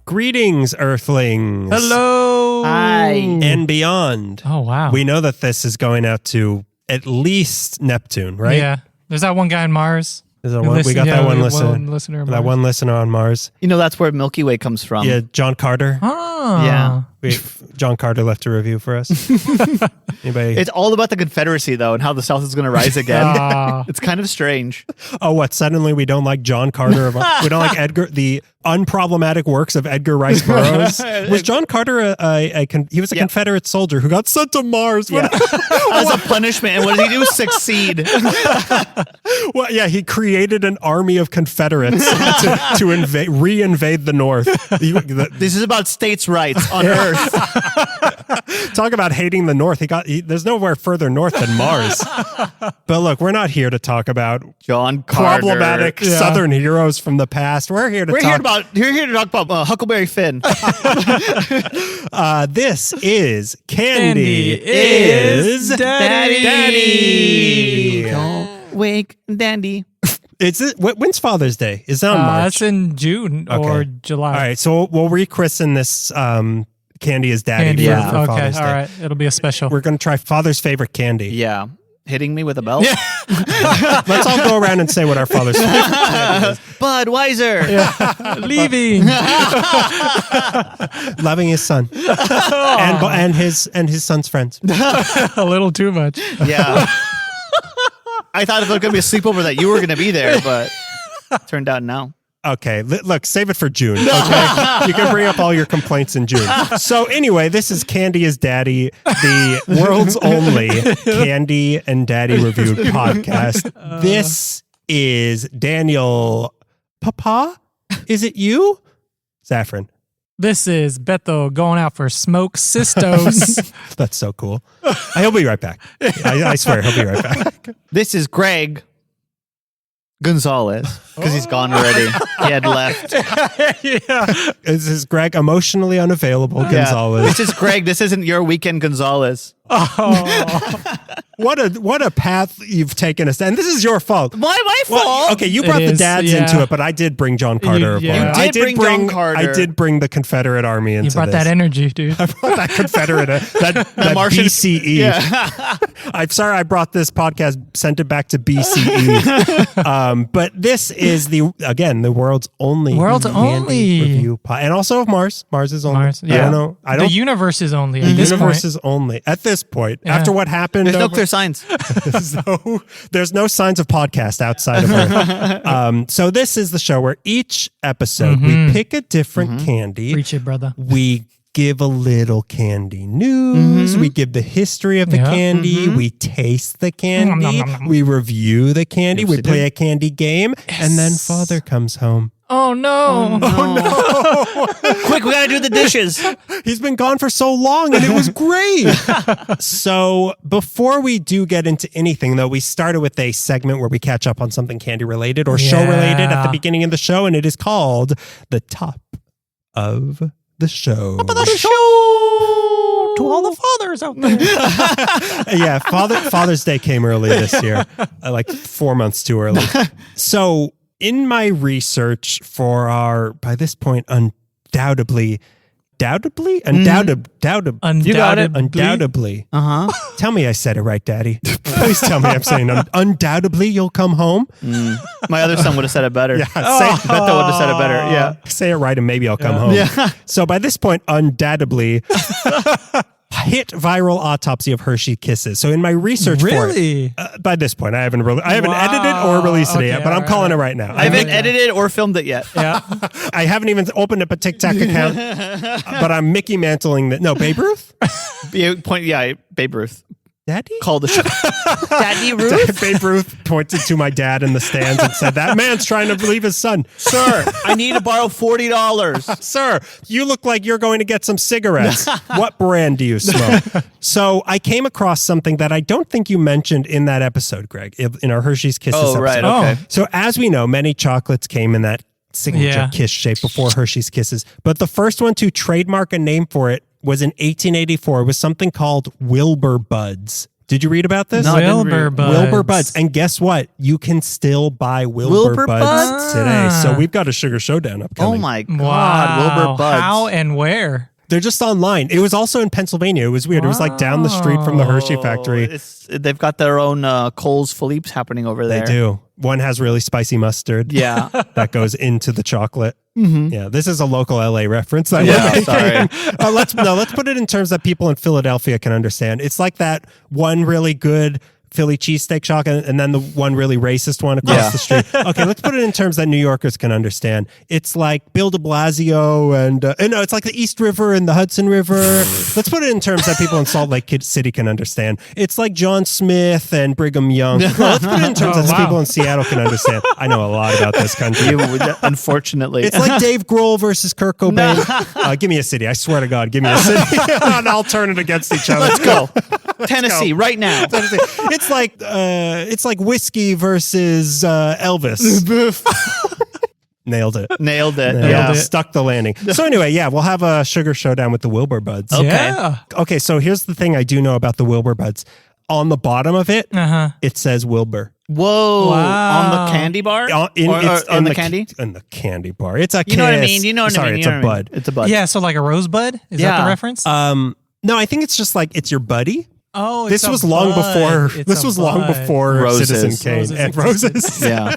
Greetings, Earthlings. Hello. Hi. And beyond. Oh, wow. We know that this is going out to at least Neptune, right? Yeah. There's that one guy on Mars. We got that one listener. That one listener on Mars. You know, that's where Milky Way comes from. Yeah, John Carter. Oh. Yeah. John Carter left a review for us. Anybody? It's all about the Confederacy, though, and how the South is going to rise again. It's kind of strange. Oh, what? Suddenly we don't like John Carter? We don't like the unproblematic works of Edgar Rice Burroughs? Was John Carter he was a Confederate soldier who got sent to Mars? Yeah. As a punishment. And what did he do? Succeed. Well, yeah, he created an army of Confederates to re-invade the North. This is about states' rights on Earth. Talk about hating the North. There's nowhere further north than Mars. But look, we're not here to talk about John Carter. Problematic Southern heroes from the past. We're here to talk about Huckleberry Finn. This is Candy is Daddy. Don't wake Dandy. When's Father's Day? Is that on March? It's in June or July. All right, so we'll rechristen this Candy is Daddy for Father's Day. All right. It'll be a special. We're going to try Father's favorite candy. Yeah. Hitting me with a belt? Yeah. Let's all go around and say what our father's favorite candy is. Budweiser. Yeah. Leaving. Loving his son. and his son's friends. A little too much. Yeah. I thought if it was going to be a sleepover that you were going to be there, but turned out no. Okay, look, save it for June, okay? You can bring up all your complaints in June. So anyway, this is Candy is Daddy, the world's only Candy and Daddy reviewed podcast. This is Daniel. Papa? Is it you? Saffron. This is Beto going out for smoke sistos. That's so cool. He'll be right back. I swear, he'll be right back. This is Greg Gonzalez, because he's gone already. He had left. Yeah. This is Greg, emotionally unavailable Gonzalez. This is Greg. This isn't your weekend Gonzalez. Oh. What a path you've taken us, and this is your fault. My fault. Well, okay, you brought the dads into it, but I did bring John Carter. You I did bring John Carter. I did bring the Confederate Army into You brought this. that energy, dude. I brought that Confederate, that Martian BCE. Yeah. I'm sorry I brought this podcast, sent it back to BCE. But this is the world's only candy review and also of Mars. Mars is only. Mars, yeah. The universe is only. The universe is only at this point. Yeah. After what happened, there's no clear signs. there's no signs of podcast outside of Earth. So this is the show where each episode we pick a different candy. Preach it, brother. We give a little candy news. We give the history of the candy. We taste the candy. We review the candy. We play a candy game. And then Father comes home. Oh, no. Oh, no. Quick, we got to do the dishes. He's been gone for so long, and it was great. So before we do get into anything, though, we started with a segment where we catch up on something candy-related or show-related at the beginning of the show, and it is called The Top of the Show. Top of the show! To all the fathers out there. Yeah, Father's Day came early this year, like 4 months too early. So in my research for our, by this point, undoubtedly. You got it. Undoubtedly. Tell me I said it right, Daddy. Please tell me I'm saying undoubtedly you'll come home. My other son would have said it better. Yeah, Beto would have said it better. Yeah. Say it right and maybe I'll come home. Yeah. So by this point, undoubtedly, hit viral autopsy of Hershey Kisses. So in my research for it, by this point, I haven't edited or released it yet, but I'm calling it right now. I haven't edited or filmed it yet. Yeah. I haven't even opened up a TikTok account, but I'm Mickey Mantling that. No, Babe Ruth? Babe Ruth. Daddy? Called the show. Daddy Ruth? Babe Ruth pointed to my dad in the stands and said, that man's trying to leave his son. Sir, I need to borrow $40. Sir, you look like you're going to get some cigarettes. What brand do you smoke? So I came across something that I don't think you mentioned in that episode, Greg, in our Hershey's Kisses episode. Right, okay. So as we know, many chocolates came in that signature kiss shape before Hershey's Kisses. But the first one to trademark a name for it was in 1884. It was something called Wilbur Buds. Did you read about this? No, I didn't Wilbur read. Buds. Wilbur Buds. And guess what? You can still buy Wilbur Buds Buds? today. So we've got a Sugar Showdown upcoming. Oh my God, Wow. Wilbur Buds. How and where? They're just online. It was also in Pennsylvania. It was weird. It was like down the street from the Hershey factory. They've got their own Coles Philippe's happening over there. They do. One has really spicy mustard. Yeah. That goes into the chocolate. Yeah, this is a local LA reference. That Yeah, we're making. Let's put it in terms that people in Philadelphia can understand. It's like that one really good Philly cheesesteak chocolate and then the one really racist one across the street. Okay, let's put it in terms that New Yorkers can understand. It's like Bill de Blasio and no, it's like the East River and the Hudson River. Let's put it in terms that people in Salt Lake City can understand. It's like John Smith and Brigham Young. Well, let's put it in terms that people in Seattle can understand. I know a lot about this country. Unfortunately. It's like Dave Grohl versus Kurt Cobain. Give me a city. I swear to God, give me a city. And I'll turn it against each other. Let's go. Tennessee, right now. It's like whiskey versus Elvis. Nailed it. Nailed it. Nailed Yeah. it. Stuck the landing. So anyway, yeah, we'll have a Sugar Showdown with the Wilbur Buds. Okay. Yeah. Okay, so here's the thing I do know about the Wilbur Buds. On the bottom of it, it says Wilbur. Whoa. Wow. On the candy bar? It's on the candy? In the candy bar. It's a kiss. You know what I mean? You know what I Sorry, mean? it's You know a what I mean? bud. It's a bud. Yeah, so like a rosebud? Is that the reference? No, I think it's just like it's your buddy. Oh, This it's a was long bud. before. It's This a was long bud. before Roses. Citizen Kane Roses and existed. Roses. Yeah.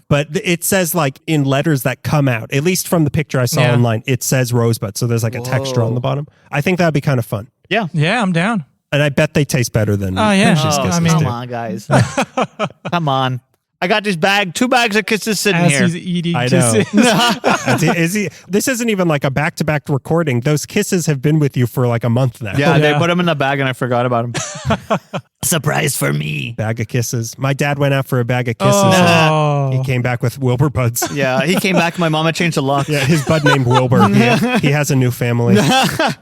But it says like in letters that come out, at least from the picture I saw Yeah. online, it says Rosebud. So there's like a texture on the bottom. I think that'd be kind of fun. Yeah. Yeah, I'm down. And I bet they taste better than Oh, yeah. Hershey's Oh, Kisses I mean- do. Come on, guys. Come on. I got this bag, 2 bags of kisses sitting As here. he's eating I know. kisses. This isn't even like a back-to-back recording. Those kisses have been with you for like a month now. Yeah, they Yeah. put them in the bag and I forgot about them. Surprise for me. Bag of kisses. My dad went out for a bag of kisses. Oh. And he came back with Wilbur Buds. Yeah, he came back. My mama changed the lock. Yeah, his bud named Wilbur. He has a new family.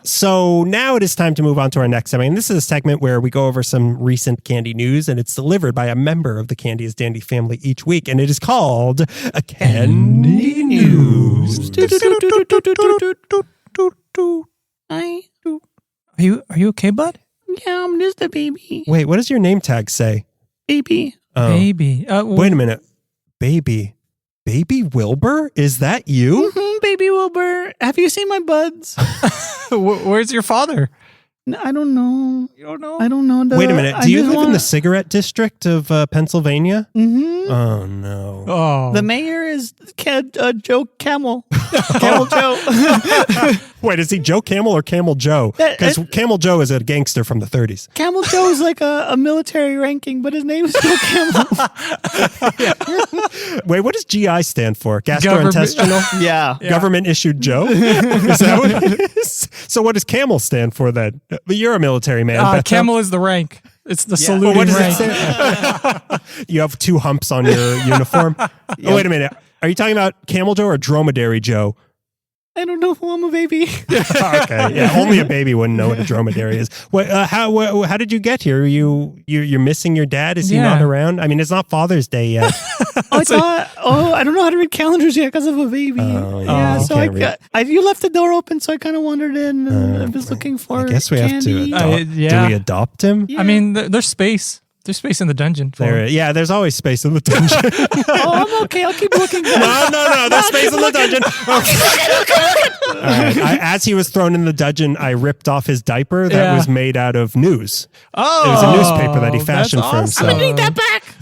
So now it is time to move on to our next segment. And this is a segment where we go over some recent candy news, and it's delivered by a member of the Candy is Dandy family each week, and it is called a Candy News. Are you okay, bud? Yeah, I'm just a baby. Wait, what does your name tag say? Baby. Oh, Baby. wait a minute. Baby Wilbur? Is that you? Baby Wilbur. Have you seen my buds? Where's your father? No, I don't know. You don't know? I don't know. Wait a minute. Do you live in the cigarette district of Pennsylvania? Mm-hmm. Oh, no. Oh. The mayor is Joe Camel. Camel Joe. Wait, is he Joe Camel or Camel Joe? Because Camel Joe is a gangster from the 30s. Camel Joe is like a military ranking, but his name is Joe Camel. Wait, what does GI stand for? Gastrointestinal? Yeah. Government issued Joe? Is that what it is? So what does Camel stand for then? But you're a military man. Beto. Camel is the rank. It's the Well, saluting what does rank. it say? You have 2 humps on your uniform. Oh, wait a minute. Are you talking about Camel Joe or Dromedary Joe? I don't know who I'm a baby. Okay, yeah, only a baby wouldn't know what a dromedary is. How did you get here? You're missing your dad? Is he not around? I mean, it's not Father's Day yet. I don't know how to read calendars yet because of a baby. yeah, So you left the door open, so I kind of wandered in. I was looking for. I guess we candy. have to adopt. Do we adopt him? Yeah. I mean, there's space. There's space in the dungeon. For him. There's always space in the dungeon. I'm okay. I'll keep looking. No, there's space in the dungeon. Okay. All right. As he was thrown in the dungeon, I ripped off his diaper that was made out of news. Oh, It was a newspaper that he fashioned for himself. I'm gonna take that back.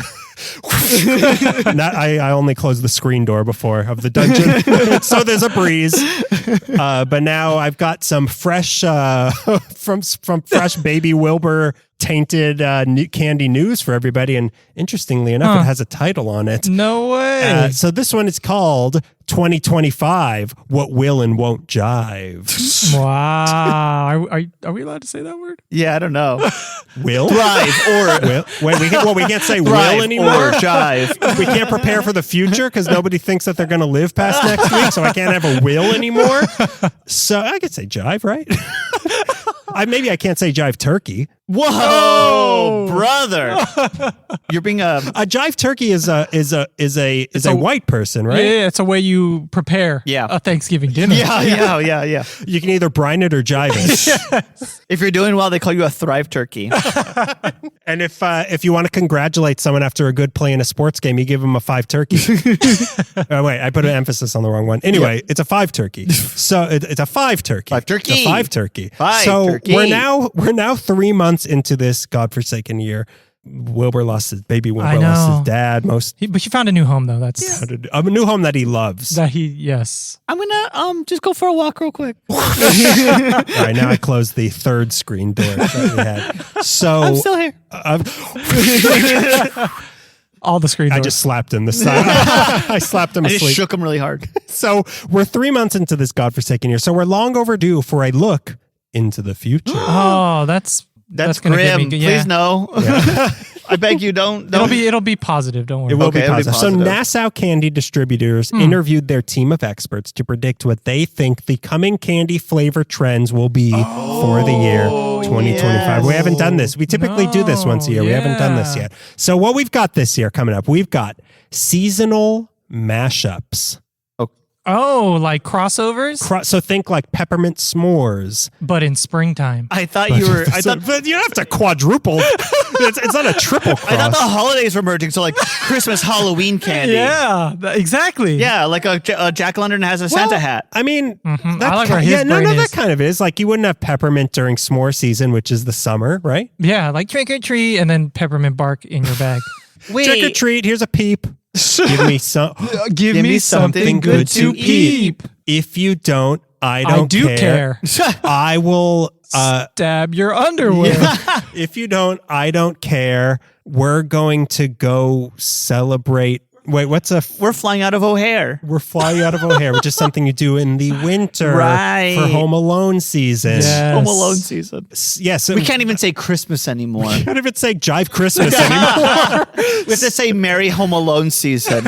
I only closed the screen door before of the dungeon, so there's a breeze. But now I've got some fresh from fresh baby Wilbur tainted candy news for everybody. And interestingly enough, it has a title on it. No way. So this one is called 2025: What Will and Won't Jive. Wow. Are we allowed to say that word? Yeah, I don't know. Will Thrive or will? Wait, we can't say thrive will anymore. or jive. We can't prepare for the future because nobody thinks that they're going to live past next week, so I can't have a will anymore. So I could say jive, right? Maybe I can't say jive turkey. Whoa, brother. You're being a jive turkey is a white person, right? Yeah, it's a way you prepare a Thanksgiving dinner. yeah. You can either brine it or jive it. If you're doing well, they call you a thrive turkey. And if you want to congratulate someone after a good play in a sports game, you give them a 5 turkey. Oh, wait, I put an emphasis on the wrong one. Anyway, it's a 5 turkey. So it's a 5 turkey. 5 turkey. It's a 5 turkey. 5 so turkey. we're now 3 months into this godforsaken year. Wilbur lost his lost his dad. But you found a new home though. That's a new home that he loves. Yes. I'm gonna just go for a walk real quick. All right, now I closed the 3rd screen door that we had. So I'm still here. All the screen doors. I just slapped him this time. I slapped him I asleep. just shook him really hard. So we're 3 months into this godforsaken year. So we're long overdue for a look into the future. Oh, that's gonna grim. Get me, Please no. I beg you, don't. It'll be positive. Don't worry. It will Okay, be it'll be positive. So positive. Nassau Candy Distributors interviewed their team of experts to predict what they think the coming candy flavor trends will be for the year 2025. yes. We haven't done this. We typically do this once a year. We haven't done this yet. So what we've got this year coming up, we've got seasonal mashups. Oh, like crossovers? So think like peppermint s'mores. But in springtime. I thought you were. I thought. But you don't have to quadruple. It's not a triple cross. I thought the holidays were merging, so like Christmas, Halloween candy. Yeah, exactly. Yeah, like a jack-o'-lantern has a Santa hat. I mean, I like where his no, brain that is. kind of is. Like you wouldn't have peppermint during s'more season, which is the summer, right? Yeah, like trick or treat and then peppermint bark in your bag. Wait, Trick or treat, here's a peep. Give me some. Give me something good to peep. If you don't, I don't do care. I will Stab your underwear. If you don't, I don't care. We're going to go celebrate. Wait, we're flying out of O'Hare. We're flying out of O'Hare, which is something you do in the winter Right. for Home Alone season. Yes. Home Alone season. Yes. We can't even say Christmas anymore. We can't even say Jive Christmas anymore. We have to say Merry Home Alone season.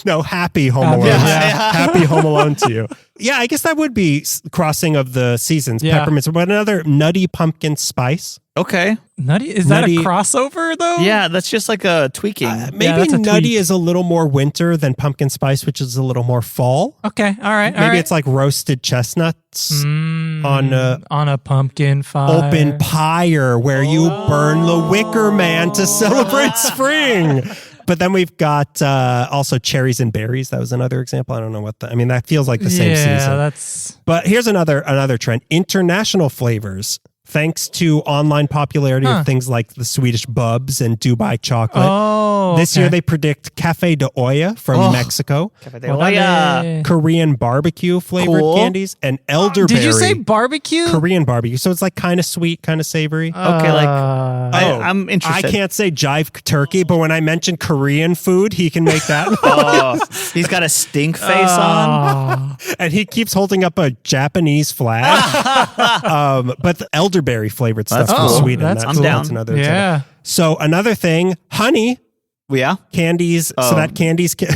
No, happy Home Alone. Yeah. Happy Home Alone to you. Yeah, I guess that would be crossing of the seasons. Yeah. Peppermints, but another nutty pumpkin spice. Okay. Nutty? Is Nutty- that a crossover though? Yeah, that's just like a tweaking. Maybe that's a nutty tweak. is a little more winter than pumpkin spice, which is a little more fall. Okay. All right. Maybe it's like roasted chestnuts on a pumpkin fire. open pyre where you burn the wicker man to celebrate spring. But then we've got also cherries and berries. That was another example. I don't know what I mean, that feels like the same season. That's But here's another trend. International flavors. Thanks to online popularity of things like the Swedish Bubs and Dubai chocolate. This year they predict Café de Olla from Mexico. Korean barbecue flavored Cool. candies and elderberry. Did you say barbecue? Korean barbecue? So it's like kind of sweet, kind of savory. Okay, like I'm interested. I can't say jive turkey, but when I mention Korean food, he can make that. He's got a stink face on. And he keeps holding up a Japanese flag. But the elderberry flavored stuff from cool. Sweden. That's cool. I'm down. another Yeah. example. So another thing, honey Yeah. candies, so that candies can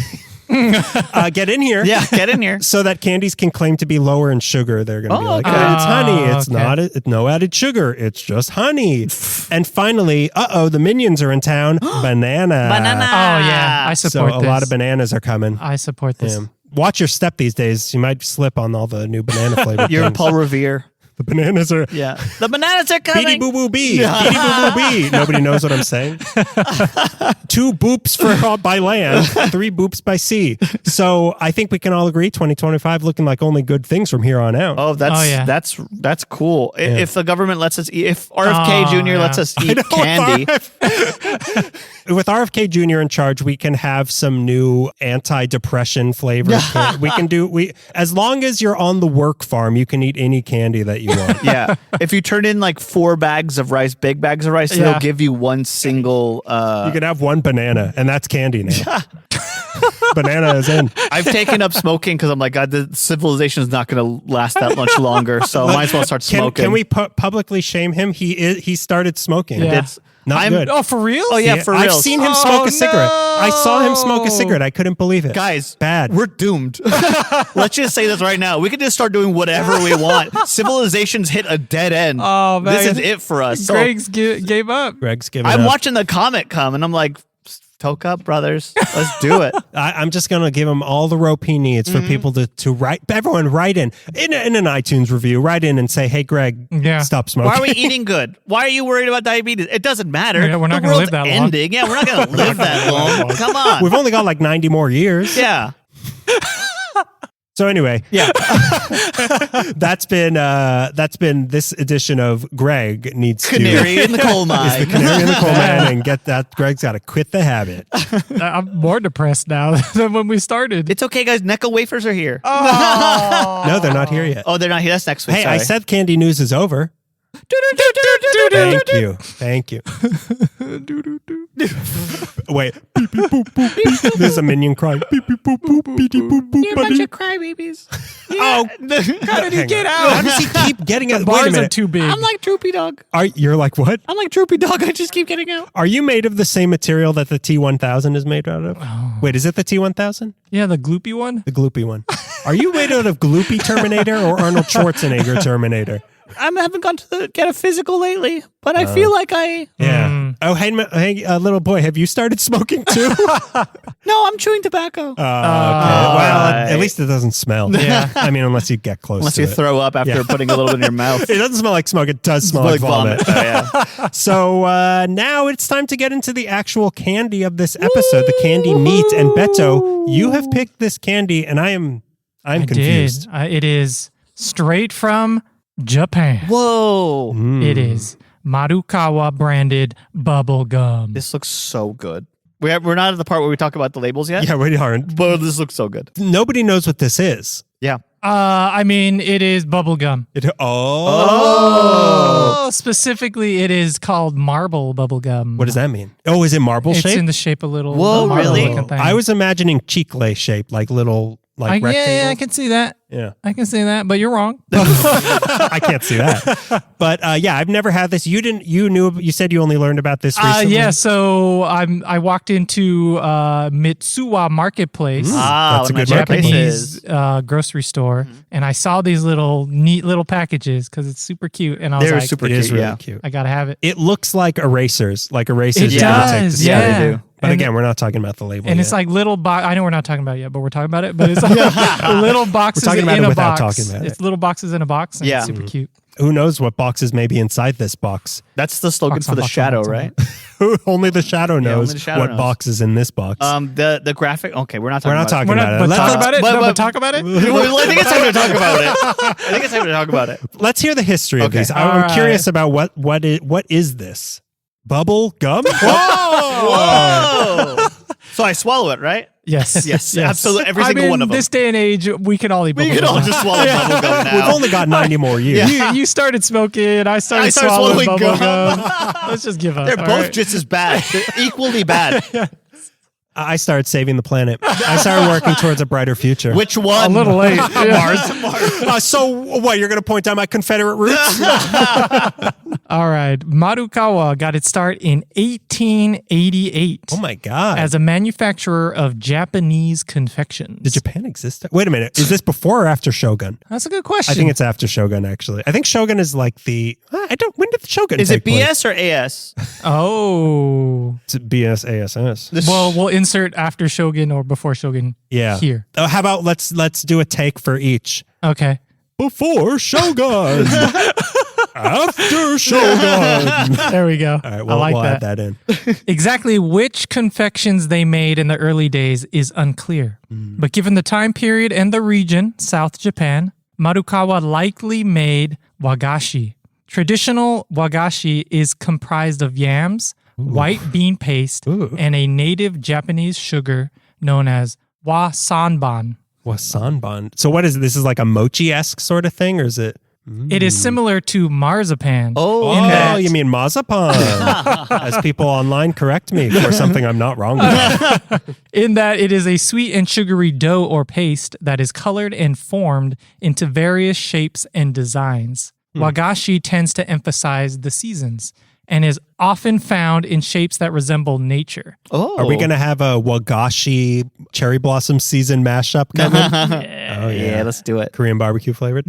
get in here. Yeah, get in here. So that candies can claim to be lower in sugar. They're going to be like, okay. it's honey. It's okay. not, no added sugar. It's just honey. And finally, the Minions are in town. Banana. Banana. Oh yeah, I So support a this. lot of bananas are coming. I support this. Yeah. Watch your step these days. You might slip on all the new banana flavored You're things. Paul Revere. The bananas are... Yeah. The bananas are Beady coming. boo boo bee. Beady boo boo bee. Nobody knows what I'm saying. 2 boops by land, 3 boops by sea. So I think we can all agree 2025 looking like only good things from here on out. Oh, that's cool. If the government lets us eat, if RFK Jr. lets us eat candy. With RFK Jr. in charge, we can have some new anti-depression flavor. As long as you're on the work farm, you can eat any candy that you want. Yeah. If you turn in like 4 bags of rice, big bags of rice, they'll give you one single. You can have one banana, and that's candy now. Banana is in. I've taken up smoking because I'm like, God, the civilization is not going to last that much longer. So might as well start smoking. Can we publicly shame him? He started smoking. Yeah. Not good. Oh, for real? Oh, yeah, for real. I've seen him smoke a cigarette. I saw him smoke a no. cigarette. I couldn't believe it. Guys, bad. we're doomed. Let's just say this right now. We could just start doing whatever we want. Civilization's hit a dead end. Oh, man. This is it for us. So Greg's gave up. Greg's giving I'm up. watching the comet come, and I'm like, toke up, brothers. Let's do it. I'm just going to give him all the rope he needs for people to write. Everyone write in an iTunes review. Write in and say, hey, Greg, stop smoking. Why are we eating good? Why are you worried about diabetes? It doesn't matter. Yeah, we're not The gonna world's live that long. ending. Yeah, we're not going to live that long. Come on. We've only got like 90 more years. Yeah. So anyway, Yeah. that's been this edition of Greg needs Canary in the coal mine. the canary in the coal mine and get that. Greg's got to quit the habit. I'm more depressed now than when we started. It's okay, guys. Necco wafers are here. No, they're not here yet. Oh, they're not here. That's next week. Hey, Sorry. I said candy news is over. Thank you. Wait. Beep, beep, boop, boop, beep. There's a minion crying. Beep, beep, boop, boop, beep, beep, boop, boop, You're a bunch buddy. of crybabies. Oh, How did he get How out? does he keep getting it? Wait a Bars are minute. too big. I'm like Droopy Dog. You're like what? I'm like Droopy Dog. I just keep getting out. Are you made of the same material that the T1000 is made out of? Oh. Wait, is it the T1000? Yeah, the gloopy one. The gloopy one. Are you made out of gloopy Terminator or Arnold Schwarzenegger Terminator? I haven't gone to get a physical lately, but I feel like I. Yeah. Oh, hey, little boy, have you started smoking too? No, I'm chewing tobacco. Okay. Well, Right. at least it doesn't smell. Yeah. I mean, unless you get close Unless to you it. throw up after putting a little bit in your mouth. It doesn't smell like smoke. It does smell like vomit. Oh, yeah. So now it's time to get into the actual candy of this episode, the candy meat. And Beto, you have picked this candy, and I'm confused. It is straight from Japan. Whoa. It is Marukawa branded bubble gum. This looks so good. We're not at the part where we talk about the labels yet. Yeah, we aren't. But this looks so good. Nobody knows what this is. Yeah. I mean, it is bubble gum. Oh. Specifically, it is called marble bubble gum. What does that mean? Oh, is it marble It's shape? in the shape of little. Whoa, marble really? looking thing. I was imagining chicle shape, like little rectangles. yeah, I can see that. Yeah. I can see that, but you're wrong. I can't see that. But yeah, I've never had this. You said you only learned about this recently. Yeah, so I walked into Mitsuwa Marketplace, That's a one of good my market. Japanese grocery store, and I saw these neat little packages because it's super cute, and I was They're like, super It is cute, really yeah. cute. I gotta have it. It looks like erasers, like erasers. It you would take to does, school. yeah. They do. But And- again, we're not talking about the label. And yet. it's like little I know we're not talking about it yet, but we're talking about it. But it's like little boxes talking about in it a without box. talking about It's it. little boxes in a box. And Yeah. it's super cute. who knows what boxes may be inside this box? That's the slogan Box for on the box on shadow, box on right? Only the shadow knows only the shadow what knows. box is in this box. The graphic. Okay, we're not talking. we're not about talking We're about not, it. but Let's, talk about it. but- No, but- but talk about it. Well, I think it's time to talk about it. I think it's time to talk about it. let's hear the history of Okay. these. I'm All right. curious about what is this? Bubble gum? Whoa! So I swallow it, right? Yes, Yes, absolutely. Every single one of them. This day and age, we can all eat We bubble can gum. all just swallow bubble gum now. We've only got 90 more years. You started smoking. I started started swallowing swallowing bubble gum. Let's just give up. They're all both right? just as bad. They're equally bad. I started saving the planet. I started working towards a brighter future. Which a one? little late. Yeah. So what? You're going to point out my Confederate roots? All right. Marukawa got its start in 1888 Oh my God. as a manufacturer of Japanese confections. Did Japan exist? Wait a minute. Is this before or after Shogun? That's a good question. I think it's after Shogun, actually. I think Shogun is like the. When did Shogun Is take it BS or AS? Oh. place? It's BS, ASS. Well, we'll insert after Shogun or before Shogun Yeah. here. How about let's do a take for each. Okay. Before Shogun. After Shogun. There we go. All right, well, I like we'll that. add that in. Exactly which confections they made in the early days is unclear. But given the time period and the region, South Japan, Marukawa likely made wagashi. Traditional wagashi is comprised of yams, white bean paste, Ooh. and a native Japanese sugar known as wasanban. Wasanban. So what is it? This is like a mochi-esque sort of thing, or is it? It is similar to marzipan. Oh, in Oh, that- you mean mazapan? As people online correct me for something I'm not wrong with. in that it is a sweet and sugary dough or paste that is colored and formed into various shapes and designs. Wagashi tends to emphasize the seasons. and is often found in shapes that resemble nature. Oh. Are we going to have a wagashi cherry blossom season mashup coming? Oh, Yeah, let's do it. Korean barbecue flavored.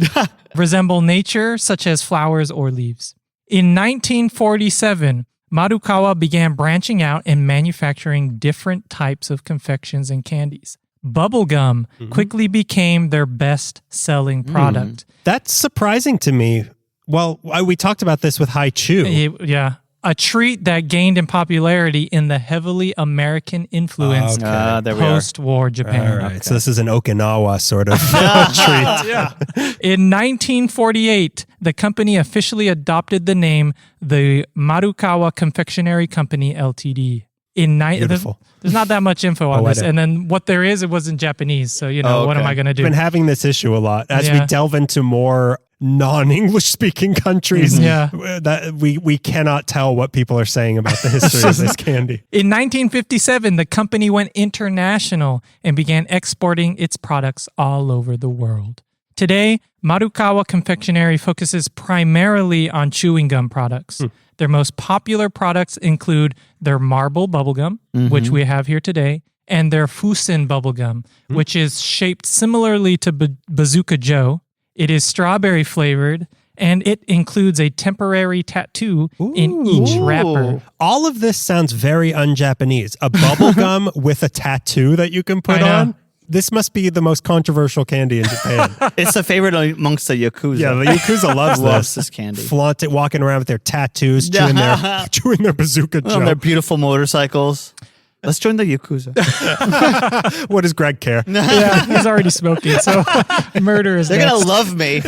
Resemble nature, such as flowers or leaves. In 1947, Marukawa began branching out and manufacturing different types of confections and candies. Bubble gum quickly became their best-selling product. That's surprising to me. Well, we talked about this with Haichu. Yeah. A treat that gained in popularity in the heavily American-influenced There we are. post-war Japan. All right, so this is an Okinawa sort of treat. In 1948, the company officially adopted the name the Marukawa Confectionery Company Ltd. Beautiful. There's not that much info on I this. know. And then what there is, it was in Japanese. So, what am I going to do? Been having this issue a lot as we Yeah. delve into more non-English speaking countries. Yeah. That we cannot tell what people are saying about the history of this candy. In 1957, the company went international and began exporting its products all over the world. Today, Marukawa Confectionery focuses primarily on chewing gum products. Their most popular products include their marble bubblegum, which we have here today, and their Fusen Bubble Gum, which is shaped similarly to Bazooka Joe. It is strawberry flavored, and it includes a temporary tattoo in each wrapper. All of this sounds very un-Japanese. A bubble gum with a tattoo that you can put I know. on. This must be the most controversial candy in Japan. It's a favorite amongst the Yakuza. Yeah, the Yakuza loves this candy. Flaunt it, walking around with their tattoos, chewing their bazooka On Joe. their beautiful motorcycles. Let's join the Yakuza. What does Greg care? Yeah, he's already smoking, so murder is They're next. going to love me.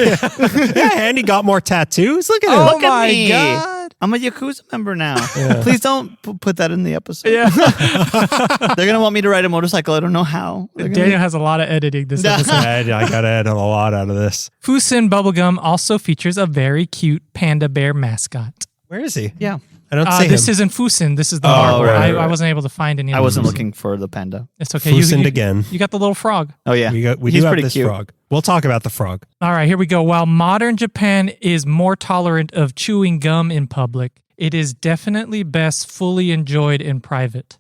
Yeah, Andy got more tattoos. Look at him. Look at my me. God. I'm a Yakuza member now. Please don't put that in the episode. Yeah. They're going to want me to ride a motorcycle. I don't know how. They're gonna Daniel has a lot of editing this episode. I got to add a lot out of this. Fusen Bubblegum also features a very cute panda bear mascot. Where is he? Yeah. I don't see This him. isn't Fusen. This is the marble. right, I right. wasn't able to find any. I of wasn't Fusen. looking for the panda. It's okay. Fusened again. You got the little frog. Oh, yeah. We He's do have pretty this cute. frog. We'll talk about the frog. All right, here we go. While modern Japan is more tolerant of chewing gum in public, it is definitely best fully enjoyed in private.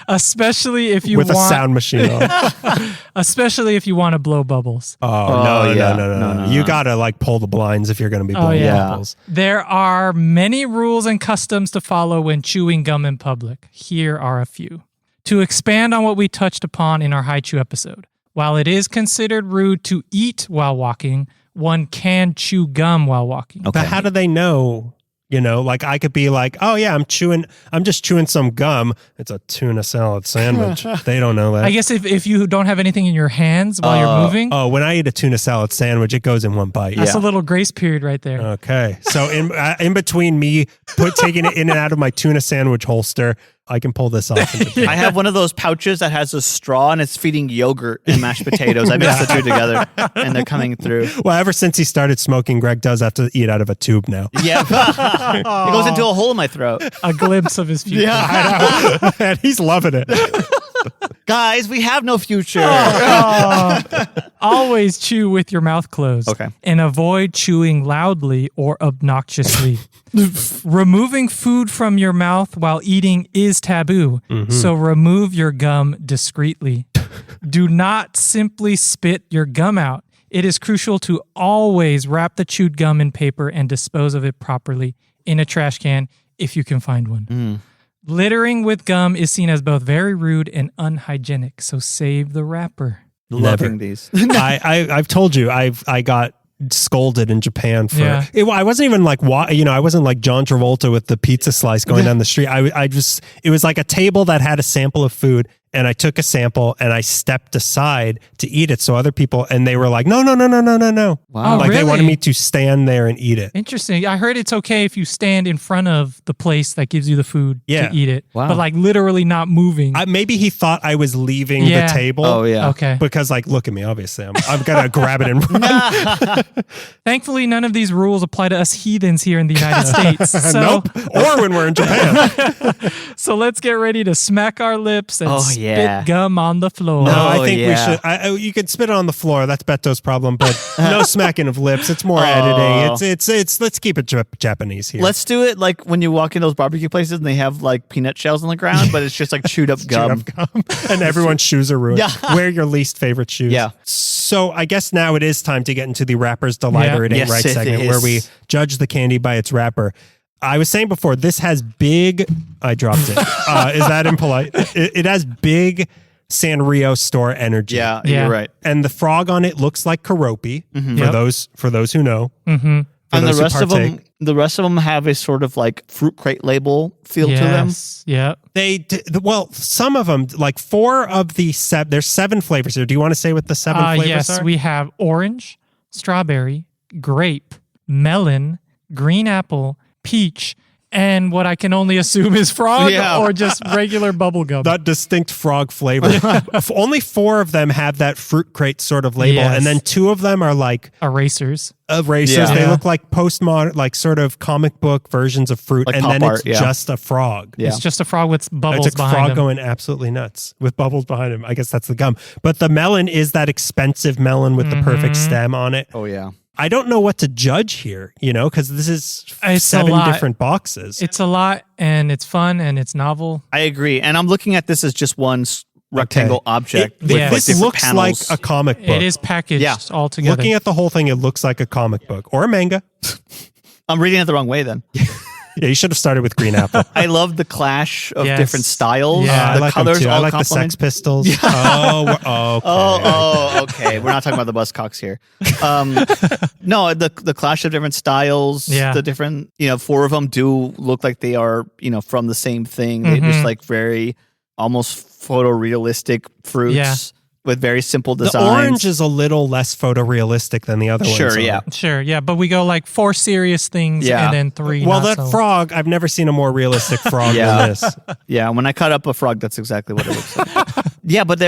Especially if you With want a sound machine on. especially if you want to blow bubbles. Oh, no. No. You got to pull the blinds if you're going to be Oh, blowing yeah. bubbles. There are many rules and customs to follow when chewing gum in public. Here are a few. To expand on what we touched upon in our Haichu episode, while it is considered rude to eat while walking, one can chew gum while walking. Okay. But how do they know? I could be like, oh yeah, I'm just chewing some gum. It's a tuna salad sandwich. They don't know that. I guess if you don't have anything in your hands while you're moving, Oh, when I eat a tuna salad sandwich, it goes in one bite. that's a little grace period right there. Okay. So in between me taking it in and out of my tuna sandwich holster, I can pull this off. I have one of those pouches that has a straw and it's feeding yogurt and mashed potatoes. I mix the two together and they're coming through. Well, ever since he started smoking, Greg does have to eat out of a tube now. Yeah. It goes into a hole in my throat. A glimpse of his future. And he's loving it. Guys, we have no future. Always chew with your mouth closed. Okay. And avoid chewing loudly or obnoxiously. Removing food from your mouth while eating is taboo. So remove your gum discreetly. Do not simply spit your gum out. It is crucial to always wrap the chewed gum in paper and dispose of it properly in a trash can if you can find one. Littering with gum is seen as both very rude and unhygienic, so save the wrapper. Loving these. I've told you I got scolded in Japan for Yeah. I wasn't even I wasn't like John Travolta with the pizza slice going down the street. It was like a table that had a sample of food, and I took a sample and I stepped aside to eat it. So other people, and they were like, no. Wow. Like they wanted really? me to stand there and eat it. Interesting. I heard it's okay if you stand in front of the place that gives you the food Yeah. to eat it, Wow. but literally not moving. Maybe he thought I was leaving Yeah. the table. Oh, yeah. Okay. Because look at me, obviously. I'm going to grab it and run. Thankfully, none of these rules apply to us heathens here in the United States. So, Nope. Or when we're in Japan. so let's get ready to smack our lips and Oh, spit yeah. gum on the floor. No, I Oh, think yeah. we should. You could spit it on the floor. That's Beto's problem. But no smacking smacking of lips. It's more editing. It's let's keep it Japanese here. Let's do it like when you walk in those barbecue places and they have like peanut shells on the ground, but it's just like chewed up gum. And everyone's shoes are ruined. Yeah. Wear your least favorite shoes. Yeah. So I guess now it is time to get into the Rapper's Delight or It Ain't Yes, Right it segment is. where we judge the candy by its wrapper. I was saying before, this has big... I dropped it. Is that impolite? It has big Sanrio store energy. Yeah, Yeah. you're right. And the frog on it looks like Karopi, Yep. for those who know. Mm-hmm. For And those who the rest of them have a sort of like fruit crate label feel to them. Yes. Yeah. Well, some of them, like 4 of the 7, there's 7 flavors here. Do you want to say what the 7 flavors Yes, are? we have orange, strawberry, grape, melon, green apple, peach, and what I can only assume is frog Yeah. or just regular bubble gum. That distinct frog flavor. Only 4 of them have that fruit crate sort of label, Yes. and then 2 of them are like Erasers. erasers. Yeah. They Yeah. look like postmodern, like sort of comic book versions of fruit, Like and pop then art, it's yeah. just a frog. Yeah. It's just a frog with bubbles It's a behind frog him. going absolutely nuts with bubbles behind him. I guess that's the gum. But the melon is that expensive melon with the perfect stem on it. Oh yeah. I don't know what to judge here, because this is It's a 7 lot. different boxes. It's a lot, and it's fun, and it's novel. I agree. And I'm looking at this as just one rectangle object. with, Yeah. like, This different looks panels. like a comic book. It is packaged Yeah. all together. Looking at the whole thing, it looks like a comic book or a manga. I'm reading it the wrong way then. Yeah, you should have started with Green Apple. I love the clash of Yes. different styles. Yeah. I The like them colors too. I all like the Sex complement. Pistols. Oh, okay. Okay. We're not talking about the Buzzcocks here. No, the clash of different styles. Yeah. The different, 4 of them do look like they are, from the same thing. They just like very almost photorealistic fruits Yeah. with very simple The designs. orange is a little less photorealistic than the other ones. Sure, are. yeah. Sure, yeah, but we go like 4 serious things Yeah. and then 3 Well, not that so. frog, I've never seen a more realistic frog Yeah. than this. Yeah, when I cut up a frog, that's exactly what it looks like. Yeah, but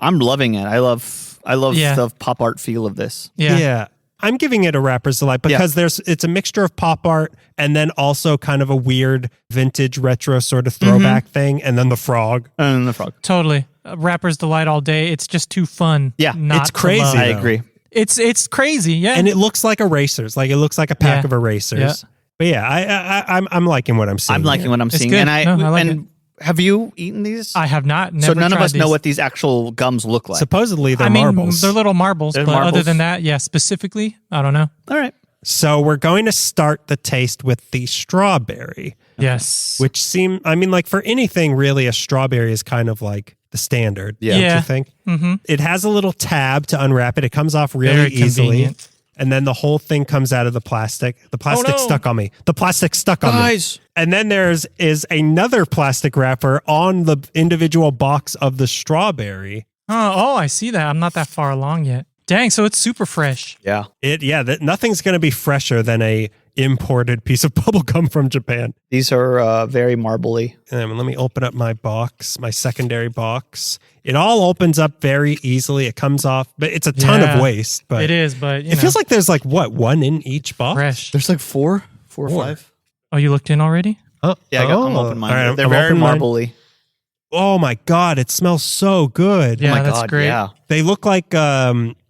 I'm loving it. I love Yeah. the pop art feel of this. Yeah. I'm giving it a Rapper's Delight because it's a mixture of pop art and then also kind of a weird vintage retro sort of throwback thing, and then the frog. And the frog. Totally. Rapper's Delight all day. It's just too fun. Yeah, not it's to crazy. love. I though. agree. It's crazy, yeah. And it looks like erasers. Like it looks like a pack Yeah. of erasers. Yeah. But yeah, I'm liking what I'm seeing. I'm liking here. what I'm It's seeing. good. And No, I like it. have you eaten these? I have not. So Never none of tried us know these. what these actual gums look like. Supposedly they're I mean, marbles. they're little marbles, They're but other marbles. than that, yeah, specifically, I don't know. All right. So we're going to start the taste with the strawberry, Yes. which like for anything really, a strawberry is kind of like the standard. Yeah. Don't Yeah. you think? Mm-hmm. It has a little tab to unwrap it. It comes off really Very easily. convenient. And then the whole thing comes out of the plastic. The plastic no. stuck on me. The plastic stuck on me. Guys. And then is another plastic wrapper on the individual box of the strawberry. Oh, I see that. I'm not that far along yet. Dang, so it's super fresh. Yeah. Nothing's going to be fresher than a imported piece of bubble gum from Japan. These are very marbly. Let me open up my box, my secondary box. It all opens up very easily. It comes off, but it's a ton Yeah. of waste. But It is, but it feels like there's like one in each box. fresh. There's like four or five. Oh, you looked in already? Oh, Yeah, I'm open minded. All right, They're I'm very open-minded. marbly. Oh my God, it smells so good. Yeah, Oh my that's God, great. Yeah. They look like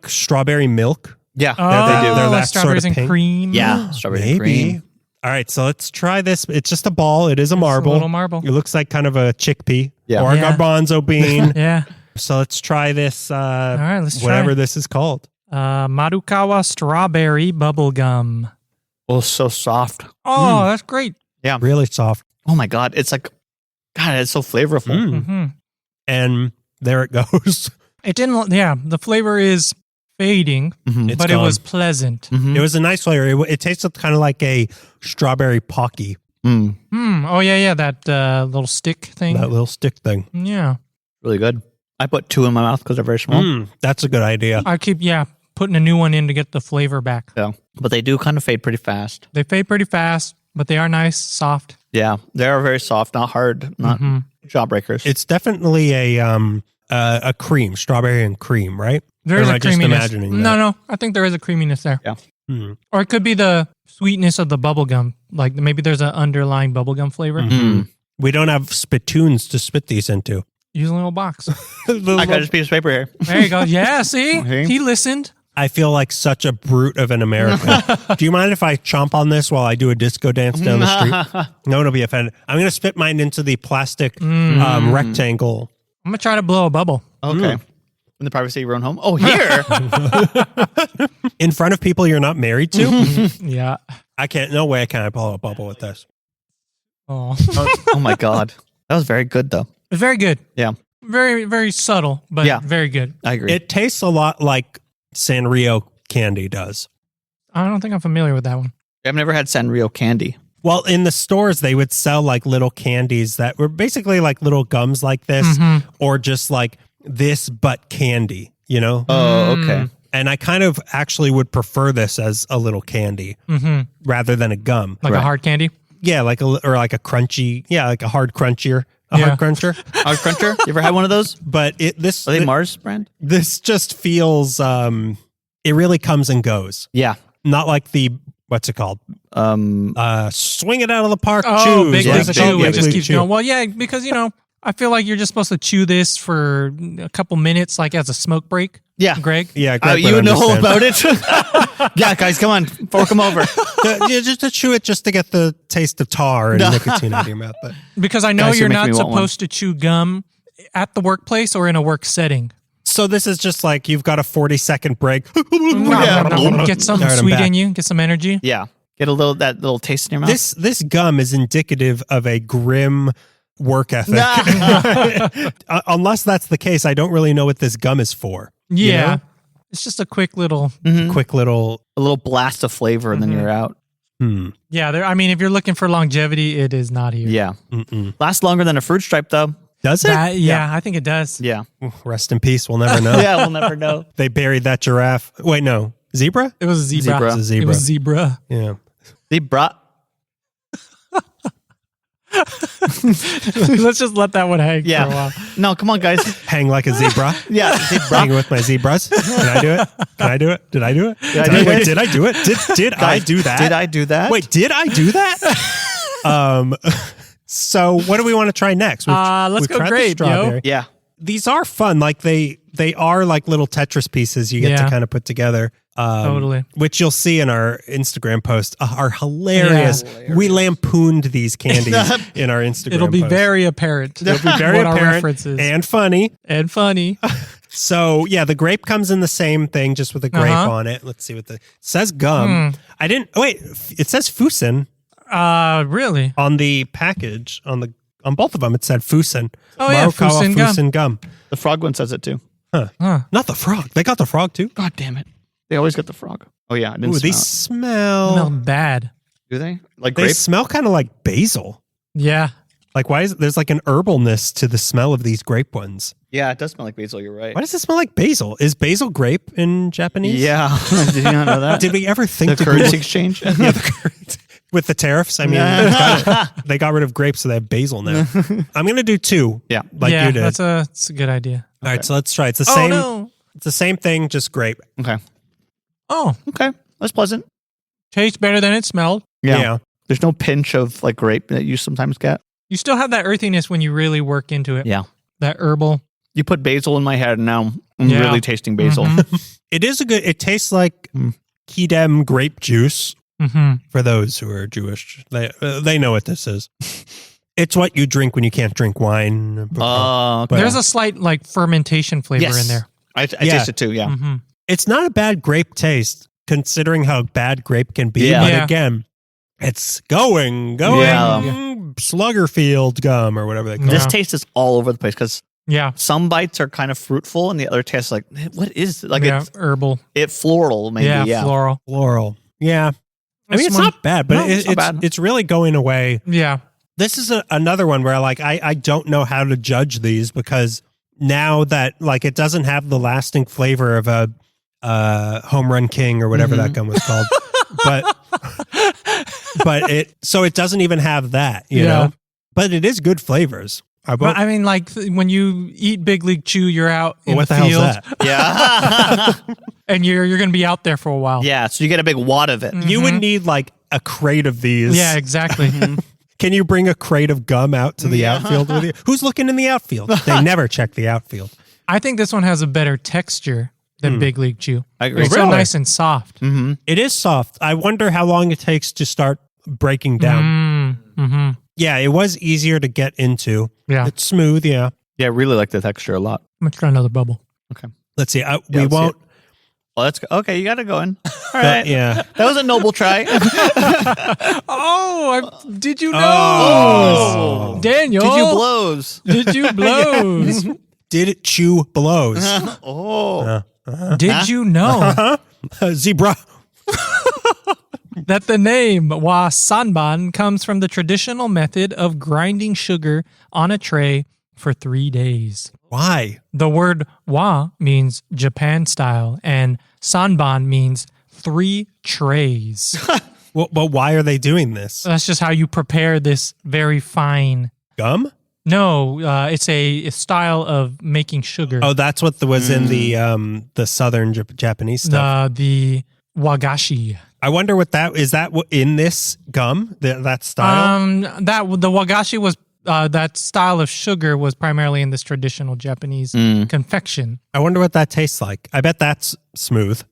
strawberry milk. Yeah. Oh, they do. They're that strawberries sort of and pink. cream. Yeah. Strawberry and Maybe. cream. All right, so let's try this. It's just a ball. It is a marble. little marble. It looks like kind of a chickpea Yeah. or a Yeah. garbanzo bean. Yeah. So let's try this. All right, let's try. whatever this is called. Marukawa Strawberry Bubble Gum. Oh, so soft. Oh, that's great. Really soft. Oh my God. It's like, God, it's so flavorful. Mm. hmm And there it goes. It didn't, the flavor is fading, Mhm. It's but gone. it was pleasant. Mhm. It was a nice flavor. It tasted kind of like a strawberry pocky, Mm. Oh, yeah, that little stick thing. that little stick thing. Yeah. Really good. I put 2 in my mouth because they're very small. That's a good idea. I keep, putting a new one in to get the flavor back. Yeah. But they do kind of fade pretty fast. They fade pretty fast, but they are nice, soft. Yeah. They are very soft, not hard, not jawbreakers. It's definitely a cream, strawberry and cream, right? There Or is am a I just creaminess. imagining that? No, I think there is a creaminess there. Yeah. Or it could be the sweetness of the bubble gum. Like maybe there's an underlying bubble gum flavor. Mm. We don't have spittoons to spit these into. Use a little box. I got this piece of paper here. There you go. Yeah, see? Okay. He listened. I feel like such a brute of an American. Do you mind if I chomp on this while I do a disco dance down the street? No one will be offended. I'm going to spit mine into the plastic rectangle. I'm going to try to blow a bubble. Okay. In the privacy of your own home. Oh, here. In front of people you're not married to? Yeah. No way can I blow a bubble with this. Oh. Oh my God. That was very good though. Very good. Yeah. Very, very subtle, but very good. I agree. It tastes a lot like Sanrio candy does. I don't think I'm familiar with that one. I've never had Sanrio candy. Well, in the stores, they would sell like little candies that were basically like little gums like this, or just like this, but candy, you know? Oh, okay. And I kind of actually would prefer this as a little candy rather than a gum. Like a hard candy? Yeah, like a crunchy, like a hard crunchier. Hard cruncher. Hard cruncher? You ever had one of those? But Are they Mars brand? This just feels, it really comes and goes. Yeah. Not like the, what's it called? Swing it out of the park, Oh, chews. big What's league it called? chew. Yeah, It just Big keeps League going. Well, yeah, because, I feel like you're just supposed to chew this for a couple minutes, like as a smoke break. Yeah. Greg? Yeah, Greg You would know understand. about it? Yeah, guys, come on. Fork them over. Just to chew it just to get the taste of tar and nicotine out of your mouth. But Because I know Guys, you're you're making not me want one. supposed to chew gum at the workplace or in a work setting. so this is just like you've got a 40-second break. Get something All right, I'm sweet back. in you, get some energy. Yeah. Get that little taste in your mouth. This gum is indicative of a grim work ethic. Unless that's the case, I don't really know what this gum is for. you Yeah. know? It's just a quick little, Quick little. a little blast of flavor and then you're out. yeah. If you're looking for longevity, it is not here. Yeah. Lasts longer than a fruit stripe though. Does it? Yeah, I think it does. Yeah. Rest in peace. We'll never know. Yeah, we'll never know. They buried that giraffe. Wait, no. Zebra? It was a zebra. Zebra. It was a zebra. It was zebra. Yeah. Zebra. Let's just let that one hang for a Yeah. while. No, come on, guys. Hang like a zebra. Yeah. Hanging with my zebras. Can I do it? Can I do it? Did I do it? Did I do it? Did I do it? Did I do that? Did I do that? Wait, did I do that? So what do we want to try next? Let's we've go tried the grape, yo. strawberry. Yeah. These are fun. Like they are like little Tetris pieces you get to Yeah. kind of put together. Totally. Which you'll see in our Instagram post are hilarious. We lampooned these candies in our Instagram It'll be post. very apparent. It'll be very what our apparent references. and funny. And funny. So yeah, the grape comes in the same thing, just with a grape on it. Let's see what it says. Gum. I didn't. Oh, wait, it says Fusen Really? on the package. On both of them, it said Fusen. Oh, yeah, Marukawa Fusen gum. The frog one says it too. Not the frog. They got the frog too. God damn it. They always get the frog. Oh yeah, I didn't Ooh, smell these it. smell. Bad. Do they? Like They grape? smell kind of like basil. Yeah. Like why is there's like an herbalness to the smell of these grape ones? Yeah, it does smell like basil. You're right. Why does it smell like basil? Is basil grape in Japanese? Yeah. Did you not know that? Did we ever think the to currency Google- exchange? Yeah, the currency. With the tariffs? I mean, they got rid of grapes, so they have basil now. I'm going to do two. Yeah. Like yeah, you did. that's a good idea. All right, so let's try. It's the Oh, same. no. It's the same thing, just grape. Okay. Oh, Okay. That's pleasant. tastes better than it smelled. Yeah. There's no pinch of like grape that you sometimes get. You still have that earthiness when you really work into it. Yeah. That herbal. You put basil in my head and now I'm Yeah. really tasting basil. It is a good. It tastes like Kidem grape juice. For those who are Jewish, they know what this is. It's what you drink when you can't drink wine. Okay. But There's a slight like fermentation flavor Yes. in there. I taste it too, yeah. it's not a bad grape taste, considering how bad grape can be. Yeah. But Yeah. again, it's going Sluggerfield gum or whatever they call This it. taste is all over the place because Yeah. some bites are kind of fruitful and the other tastes like, what is it? Like Yeah. Herbal. it's floral maybe, yeah. Floral. Floral. Yeah. I mean, This it's one- not bad, but No, it's not bad. it's really going away. Yeah. This is another one where like I don't know how to judge these because now that like it doesn't have the lasting flavor of a Home Run King or whatever that gum was called, but it doesn't even have that, you know. But it is good flavors. But I mean, like when you eat Big League Chew, you're out in what the the hell's field, that? Yeah. and you're going to be out there for a while. Yeah, so you get a big wad of it. You would need like a crate of these. Yeah, exactly. Can you bring a crate of gum out to the outfield with you? Who's looking in the outfield? They never check the outfield. I think this one has a better texture than Big League Chew. I agree. It's so nice and soft. Mm-hmm. It is soft. I wonder how long it takes to start breaking down. Mm-hmm. Yeah, it was easier to get into. Yeah. It's smooth, yeah. Yeah, I really like the texture a lot. I'm going to try another bubble. Okay. Let's see. Yeah, we let's see won't. it. Well, that's okay. You got to go in. All right. Yeah. That was a noble try. Did you know? Oh. Daniel. Did you blows? Did you blows? Did it chew blows? Oh. Did you know Zebra. that the name wa sanban comes from the traditional method of grinding sugar on a tray for 3 days? Why? The word wa means Japan style, and sanban means 3 trays. Well, but why are they doing this? That's just how you prepare this very fine. Gum? No, it's a style of making sugar. Oh, that's what was in the southern Japanese stuff. The wagashi. I wonder what that is. That in this gum? That style? That the wagashi was that style of sugar was primarily in this traditional Japanese confection. I wonder what that tastes like. I bet that's smooth.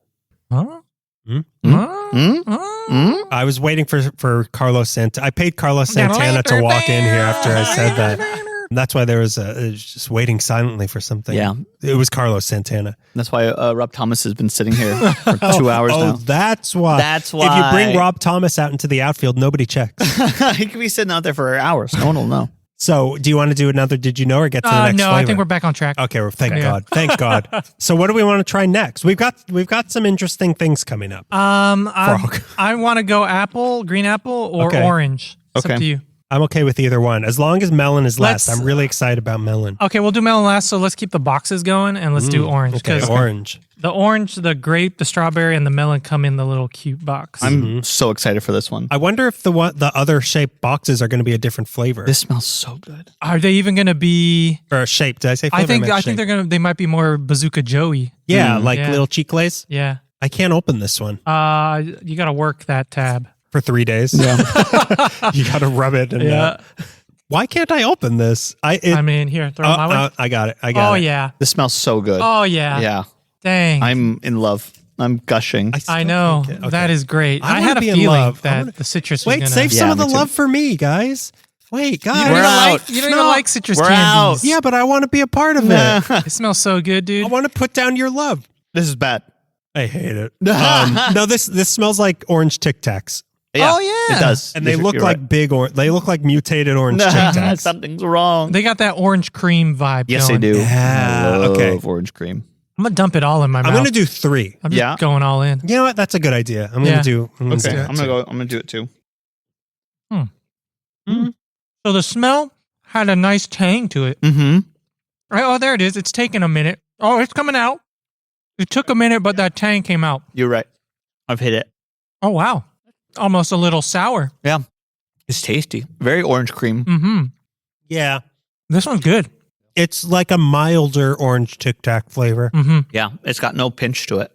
Huh? I was waiting for Carlos Santana. I paid Carlos Santana to walk in here after I said that. That's why there was just waiting silently for something. Yeah. It was Carlos Santana. That's why Rob Thomas has been sitting here for 2 hours now. That's why. That's why. If you bring Rob Thomas out into the outfield, nobody checks. He could be sitting out there for hours. No one will know. So, do you want to do another Did You Know or get to the next No, flavor? I think we're back on track. Okay, well, thank Yeah. God. Thank God. So, what do we want to try next? We've got some interesting things coming up. I want to go apple, green apple, or Okay. orange. It's up Okay. to you. I'm okay with either one. As long as melon is last. Let's- I'm really excited about melon. Okay, we'll do melon last, so let's keep the boxes going, and let's do orange. Okay, Because orange. the orange, the grape, the strawberry, and the melon come in the little cute box. I'm so excited for this one. I wonder if the other shaped boxes are going to be a different flavor. This smells so good. Are they even going to be... Or shaped. Did I say flavor? I think they might be more Bazooka Joey. Yeah, like Yeah. little chicles. Yeah. I can't open this one You got to work that tab. for 3 days. Yeah. You got to rub it. And, Yeah. why can't I open this? I mean, here, throw it my way. I got it. I got it. Oh, yeah. This smells so good. Oh, yeah. Yeah. Dang. I'm in love. I'm gushing. I know. Okay. That is great. I I had wanna a be in feeling love. I that wanna- the citrus was Wait, going save to... some Yeah, of the me too. love for me, guys. Wait, You God. don't, We're even out. like, you don't even No. like citrus We're candies. Yeah, but I want to be a part of it. It smells so good, dude. I want to put down your love. This is bad. I hate it. No, this smells like orange Tic Tacs. Yeah, Oh, yeah. It does. And they You're look right. like they look like mutated orange Tic Tacs. Something's wrong. They got that orange cream vibe Yes, going. they do. Yeah, I love okay. orange cream. I'm going to dump it all in my mouth. I'm going to do 3. I'm just Yeah. going all in. You know what? That's a good idea. I'm going Yeah. to do. I'm gonna Okay, do that I'm gonna too. go. I'm gonna do it too. So the smell had a nice tang to it. Mm-hmm. Oh, there it is. It's taking a minute. Oh, it's coming out. It took a minute, but that tang came out. You're right. I've hit it. Oh, wow. Almost a little sour. Yeah, it's tasty. Very orange cream. Mm-hmm. Yeah, This one's good. it's like a milder orange Tic Tac flavor. Mm-hmm. Yeah, it's got no pinch to it.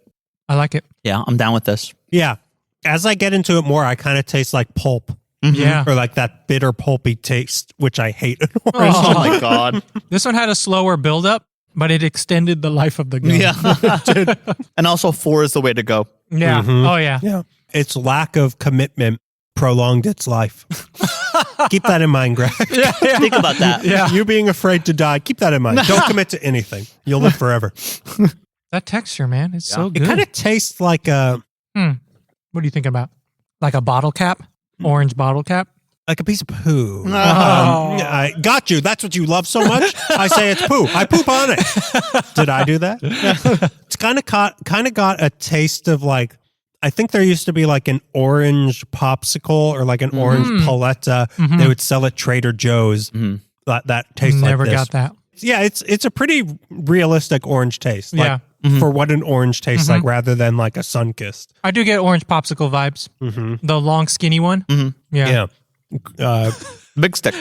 I like it. Yeah, I'm down with this. Yeah. As I get into it more, I kind of taste like pulp Yeah. or like that bitter pulpy taste, which I hate in orange. Oh my god. This one had a slower buildup, but it extended the life of the gum. Yeah. And also 4 is the way to go. Yeah. Oh, yeah. Yeah. Its lack of commitment prolonged its life. Keep that in mind, Greg. Yeah. Yeah. Think about that. Yeah. You being afraid to die, keep that in mind. Don't commit to anything. You'll live forever. That texture, man, it's so It good. kind of tastes like a What do you think about? Like a bottle cap? Orange bottle cap? piece of poo. Oh. I got you. That's what you love so much. I say it's poo. I poop on it. Did I do that? It's kind of got a taste of like, I think there used to be like an orange popsicle or like an orange paletta. They would sell at Trader Joe's. That tastes Never like this. got that. Yeah, it's a pretty realistic orange taste. Yeah. Like, for what an orange tastes like, rather than like a Sunkist. I do get orange popsicle vibes. The long, skinny one. Yeah. Yeah. Big stick.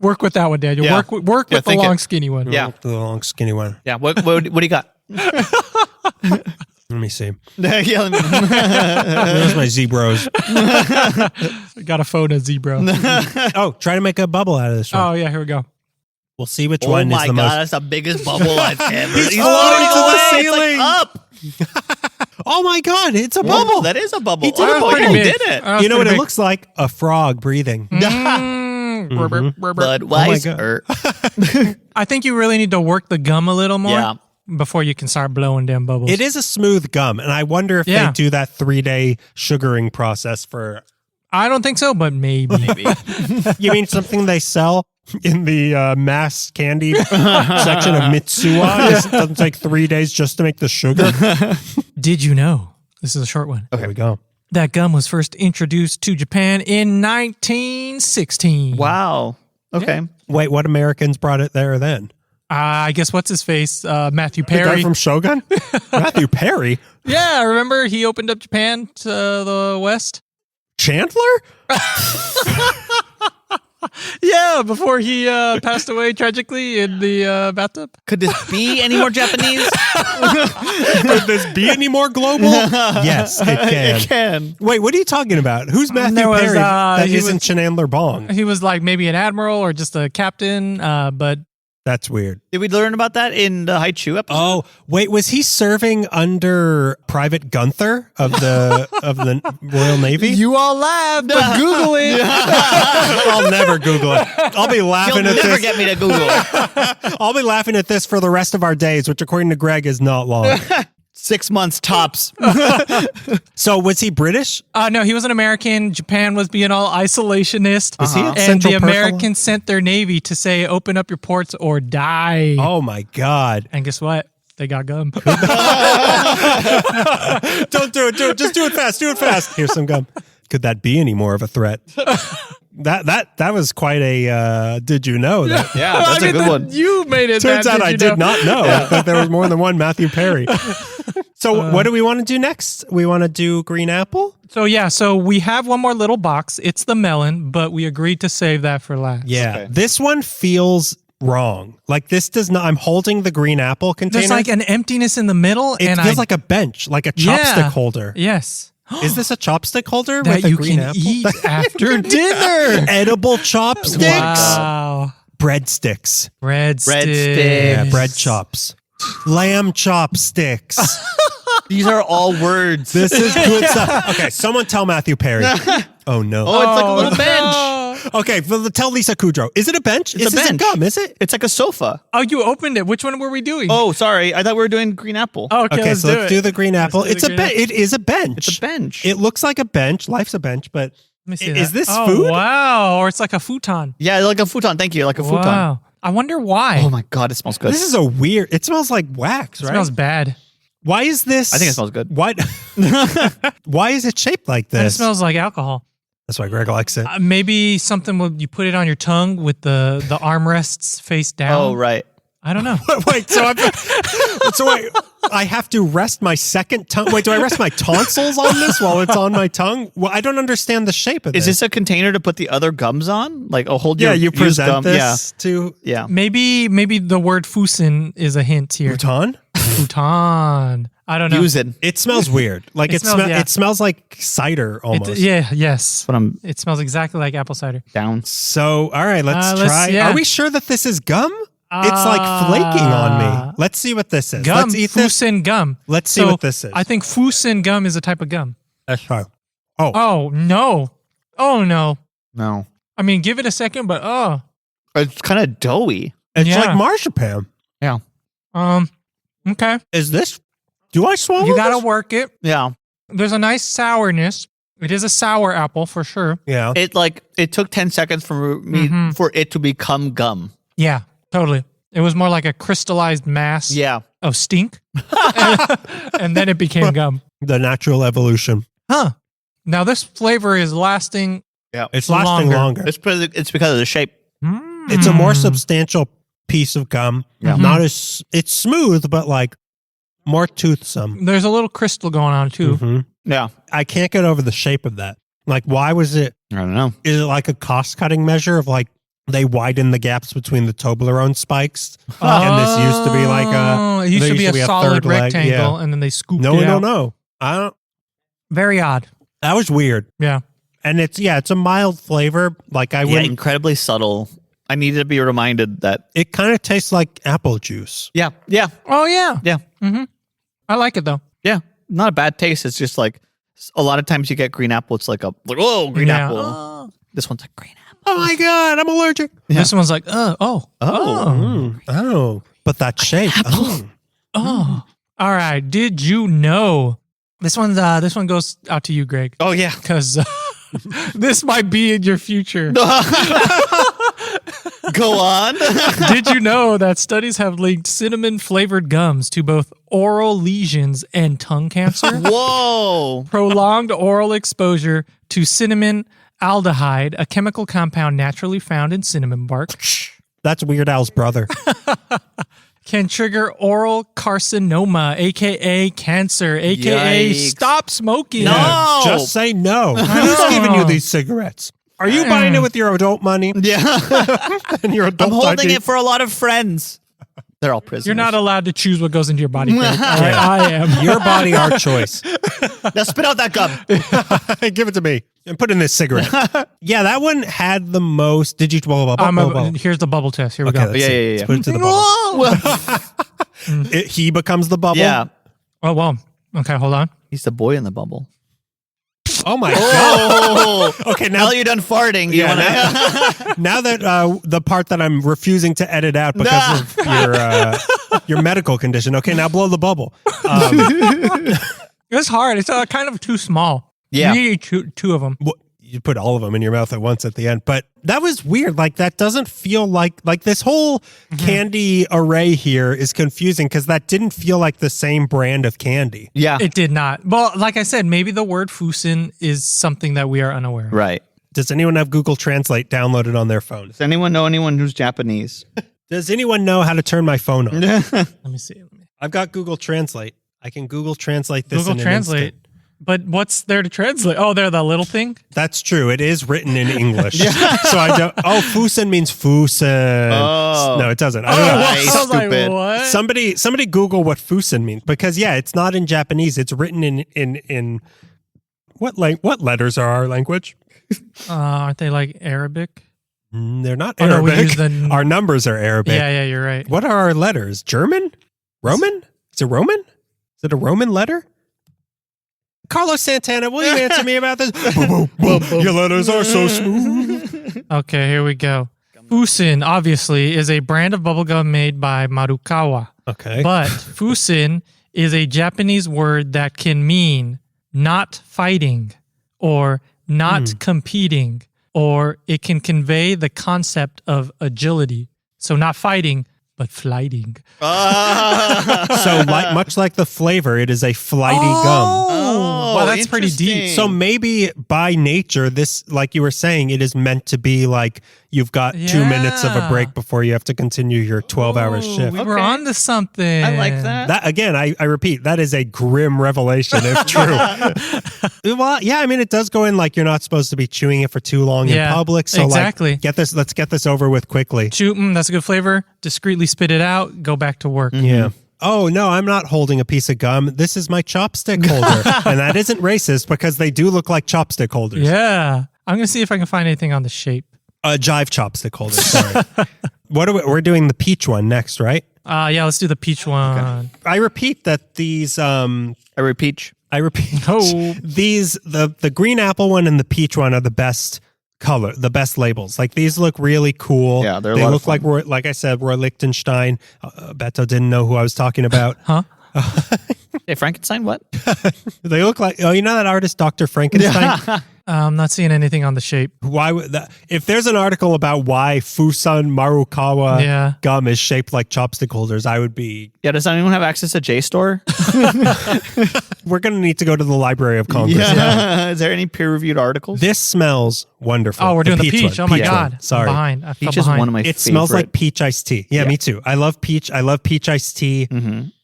Work with that one, Daniel. Yeah. Work with the think long, it- skinny one. Yeah. The long skinny one. Yeah. What do you got? Let me see. Yeah, let me- There's my zebras. Got a phone of zebra. Oh, try to make a bubble out of this one. Oh, yeah, here we go. We'll see which Oh one my is the god, most. that's the biggest bubble I've ever. He's He's floating to the away. It's ceiling. up. Oh my god, it's a Bubble. bubble. That is a bubble. He did it. Oh, Pretty yeah, he big. did it. That was You know what pretty it big. looks like? A frog breathing. Budweiser. I think you really need to work the gum a little more Yeah. before you can start blowing them bubbles. It is a smooth gum, and I wonder if Yeah. they do that 3-day sugaring process for. I don't think so, but maybe. You mean something they sell in the mass candy section of Mitsuwa? It doesn't take 3 days just to make the sugar. Did you know? This is a short one. There we go. That gum was first introduced to Japan in 1916. Wow. Okay. Wait, what Americans brought it there then? I guess what's his face? Matthew The guy Perry. from Shogun? Matthew Perry? Yeah, remember he opened up Japan to the West? Chandler? Yeah, before he passed away tragically in the bathtub. Could this be any more Japanese? Could this be any more global? Yes, it can. It can. Wait, what are you talking about? Who's Matthew There was, Perry that he isn't was- Chandler Bong? He was like maybe an admiral or just a captain, but That's weird. Did we learn about that in the Haichu episode? Oh, wait, was he serving under Private Gunther of the Royal Navy? you all laughed, but Google it. I'll never Google it. I'll be You'll laughing at never this. get me to Google it. I'll be laughing at this for the rest of our days, which according to Greg is not long. 6 months tops. So was he British? No, he was an American. Japan was being all isolationist. Was he at And Central the Perk a lot? Americans sent their navy to say, open up your ports or die. Oh my God. And guess what? They got gum. Don't do it. Do it. Just do it fast. Do it fast. Here's some gum. Could that be any more of a threat? That was quite a did you know that? Yeah, that's a good one. You made it. Turns that, out I did not know that there was more than one Matthew Perry. So what do we want to do next? We want to do green apple? So we have one more little box. It's the melon, but we agreed to save that for last. Yeah. Okay. This one feels wrong. Like this does not. I'm holding the green apple container. There's like an emptiness in the middle. it and feels like a bench, like a chopstick Yeah. holder. Yes. Is this a chopstick holder That with a you green can apple? eat after dinner. Edible chopsticks. Wow. Breadsticks. Breadsticks. Yeah, bread chops. Lamb chopsticks. These are all words. This is good stuff. Okay, someone tell Matthew Perry. Oh no. Oh, it's like a little bench. no. Okay, well, tell Lisa Kudrow. Is it a bench? It's This a isn't bench. gum, is it? It's like a sofa. Oh, you opened it. Which one were we doing? Oh, sorry. I thought we were doing green apple. Oh, okay, Okay, so let's do the green apple. do the It's a green bench. It is a bench. It's a bench. It looks like a bench. Life's a bench, but Let me see is that. this Oh, food? Wow. Or it's like a futon. Yeah, like a futon. Thank you. Like a futon. Wow. I wonder why. Oh my god, it smells good. This is a weird. It smells like wax, It right? smells bad. Why is this? I think it smells good. Why? Why is it shaped like And it this? smells like alcohol. That's why Greg likes it. Maybe something you put it on your tongue with the armrests face down. Oh, right. I don't know. Wait, wait. I have to rest my second tongue. Wait, do I rest my tonsils on this while it's on my tongue? Well, I don't understand the shape of Is this. this a container to put the other gums on? Like, oh, hold Yeah, your you used present gum. this to Yeah. Maybe the word fusen is a hint here. Bhutan. Futon. I don't know. Use it. It smells weird. Like It smells- yeah. it smells like cider almost. Yes. But I'm It smells exactly like apple cider. down. So, all right, let's let's- try. yeah. Are we sure that this is gum? It's like flaking on me. Let's see what this is. Gum. Let's eat this. Fusen gum. Let's see So, what this is. I think fusen gum is a type of gum. Let's try. Oh, no. Oh, no. No. I mean, give it a second, but It's kind of doughy. It's yeah. like marzipan. Yeah. Okay. Is this? Do I swallow? You got to this? work it. Yeah. There's a nice sourness. It is a sour apple for sure. Yeah. It took 10 seconds for me Mm-hmm. for it to become gum. Yeah, totally. It was more like a crystallized mass Yeah. of stink. and then it became gum. The natural evolution. Huh. Now this flavor is lasting. Yeah. It's lasting longer. It's because of the shape. It's a more substantial piece of gum. Yeah. Not as it's smooth, but like more toothsome. There's a little crystal going on too. Mhm. Yeah. I can't get over the shape of that. Like, why was it? I don't know. Is it like a cost-cutting measure of like they widen the gaps between the Toblerone spikes, and this used to be like it used there to be a solid third leg. rectangle, Yeah. and then they scooped No, it we out. don't know. I don't. Very odd. That was weird. Yeah. And it's a mild flavor. Like I Yeah, wouldn't. incredibly subtle. I needed to be reminded that. It kind of tastes like apple juice. Yeah. Oh, yeah. Yeah. I like it, though. Yeah. Not a bad taste. It's just like a lot of times you get green apple. It's like whoa, green Yeah. apple. Oh. This one's like green apple. Oh my God, I'm allergic. Yeah. This one's like, oh. But that shape. All right. Did you know? This one goes out to you, Greg, Oh yeah. because this might be in your future. Go on. Did you know that studies have linked cinnamon flavored gums to both oral lesions and tongue cancer? Whoa. Prolonged oral exposure to cinnamon aldehyde, a chemical compound naturally found in cinnamon bark, That's Weird Al's brother. can trigger oral carcinoma, aka cancer, aka Yikes. stop smoking. No. Just say no. Who's giving you these cigarettes? Are you buying it with your adult money? Yeah. And your adult I'm holding ID? it for a lot of friends. They're all prisoners. You're not allowed to choose what goes into your body. Greg. All right, I am. Your body, our choice. Now spit out that gum. Give it to me and put in this cigarette. Yeah, that one had the most. Did you? Here's the bubble test. Here we Okay, go. let's Yeah, see. yeah, Let's put it to the bubble. Whoa. He becomes the bubble. Yeah. Oh, well. Okay, hold on. He's the boy in the bubble. Oh my God. Oh. Okay, now Now you're done farting. Do you Yeah, wanna- now that the part that I'm refusing to edit out because of your medical condition. Okay, now blow the bubble. It's hard. It's kind of too small. Yeah. You need two of them. You put all of them in your mouth at once at the end, but that was weird. Like that doesn't feel like this whole candy array here is confusing because that didn't feel like the same brand of candy. Yeah. It did not. Well, like I said, maybe the word Fusen is something that we are unaware of. Right. Does anyone have Google Translate downloaded on their phone? Does anyone know anyone who's Japanese? Does anyone know how to turn my phone on? Let me see. I've got Google Translate. I can Google Translate this. Google in an Translate. instant. But what's there to translate? Oh, they're the little thing? That's true. It is written in English. So I don't. Oh, Fusen means Fusen. Oh. No, it doesn't. I don't know. Nice. I was like, Stupid. what? Somebody Google what Fusen means because it's not in Japanese. It's written in what letters are our language? Aren't they like Arabic? They're not Oh, no, we Arabic. use Our numbers are Arabic. Yeah, you're right. What are our letters? German? Roman? Is it Roman? Is it a Roman letter? Carlos Santana, will you answer me about this? Your letters are so smooth. Okay, here we go. Fusen, obviously, is a brand of bubblegum made by Marukawa. Okay. But Fusen is a Japanese word that can mean not fighting or not competing, or it can convey the concept of agility. So not fighting, but flighting. So much like the flavor, it is a flighty gum. Oh, well, that's pretty deep. interesting. So maybe by nature, this, like you were saying, it is meant to be like you've got 2 minutes of a Yeah. break before you have to continue your 12-hour shift. We were Okay. on to something. I like that. That again, I repeat, that is a grim revelation if true. Well, yeah, I mean, it does go in like you're not supposed to be chewing it for too long in Yeah, public. So exactly. like, let's get this over with quickly. Shoot, that's a good flavor. Discreetly spit it out. Go back to work. Yeah. Oh, no, I'm not holding a piece of gum. This is my chopstick holder. And that isn't racist because they do look like chopstick holders. Yeah. I'm going to see if I can find anything on the shape. A jive chopstick holder, sorry. We're doing the peach one next, right? Yeah, let's do the peach one. I repeat that these I repeat. Oh. these the green apple one and the peach one are the best color, the best labels. Like these look really cool. Yeah, they're a they lot look of like fun. like I said, Roy Lichtenstein. Beto didn't know who I was talking about. Huh? Hey, Frankenstein, what? They look like you know that artist Dr. Frankenstein. I'm not seeing anything on the shape. Why would that? If there's an article about why Fusen Marukawa Yeah. gum is shaped like chopstick holders, I would be. Yeah, does anyone have access to JSTOR? We're gonna need to go to the Library of Congress. Yeah. Is there any peer-reviewed articles? This smells wonderful. Oh, we're doing the peach. one. Oh my Peach God. one. Sorry. I'm behind. I fell Peach is behind. one of my It smells like favorite. peach iced tea. Yeah, me too. I love peach. I love peach iced tea.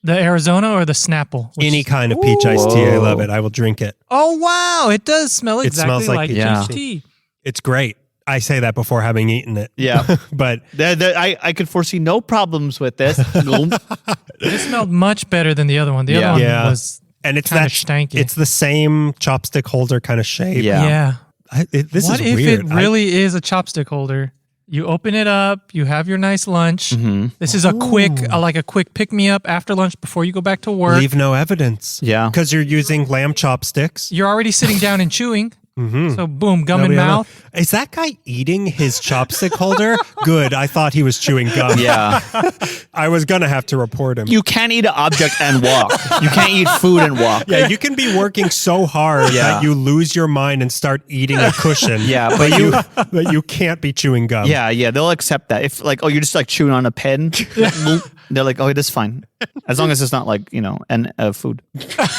The Arizona or the Snapple? Which Any is- kind of peach iced tea. I Whoa. love it. I will drink it. Oh, wow. It does smell It exactly smells like like peach peach iced tea. It's great. I say that before having eaten it. Yeah. But I could foresee no problems with this. Nope. It smelled much better than the other one. The Yeah. other one Yeah. was and it's kinda that stanky. It's the same chopstick holder kind of shape. Yeah. yeah. This What is if weird. it really is a chopstick holder You open it up. You have your nice lunch. This is a quick pick me up after lunch before you go back to work. Leave no evidence. Yeah. Because you're using lamb chopsticks. You're already sitting down and chewing. So boom, gum in mouth. Is that guy eating his chopstick holder? Good. I thought he was chewing gum. Yeah. I was going to have to report him. You can't eat an object and walk. You can't eat food and walk. Yeah, you can be working so hard that you lose your mind and start eating a cushion. Yeah, but you can't be chewing gum. Yeah, they'll accept that. If like, you're just like chewing on a pen, they're like, oh, that's fine. As long as it's not like, food,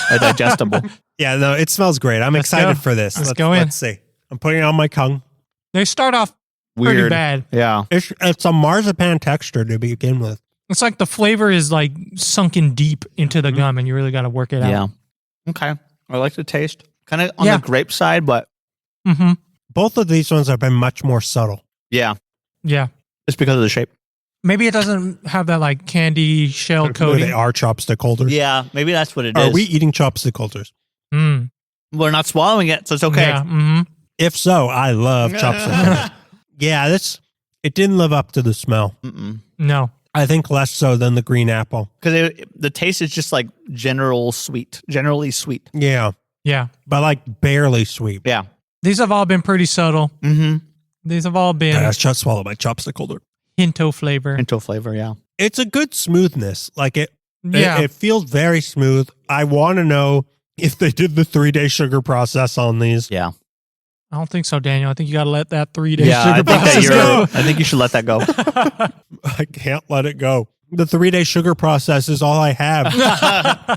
digestible. Yeah, no, it smells great. I'm excited for this. Let's go in. Let's see. I'm putting it on my tongue. They start off pretty Weird. bad. Yeah. It's a marzipan texture to begin with. It's like the flavor is like sunken deep into the gum and you really got to work it out. Yeah. Okay. I like the taste. Kind of on the grape side, but Both of these ones have been much more subtle. yeah. Yeah. Just because of the shape. Maybe it doesn't have that like candy shell coating. They are chopstick holders. Yeah, maybe that's what it is. Are we eating chopstick holders? We're not swallowing it, so it's okay. Yeah. If so, I love chopstick holders. Yeah, it didn't live up to the smell. No. I think less so than the green apple. Because the taste is just like generally sweet. Yeah, Yeah. but like barely sweet. Yeah. These have all been pretty subtle. These have all been I just swallowed my chopstick holder. hinto flavor. Into flavor, yeah. It's a good smoothness. Like it Yeah. it feels very smooth. I want to know if they did the 3-day sugar process on these. Yeah. I don't think so, Daniel. I think you got to let that 3-day Yeah, sugar process go. I think you should let that go. I can't let it go. The 3-day sugar process is all I have.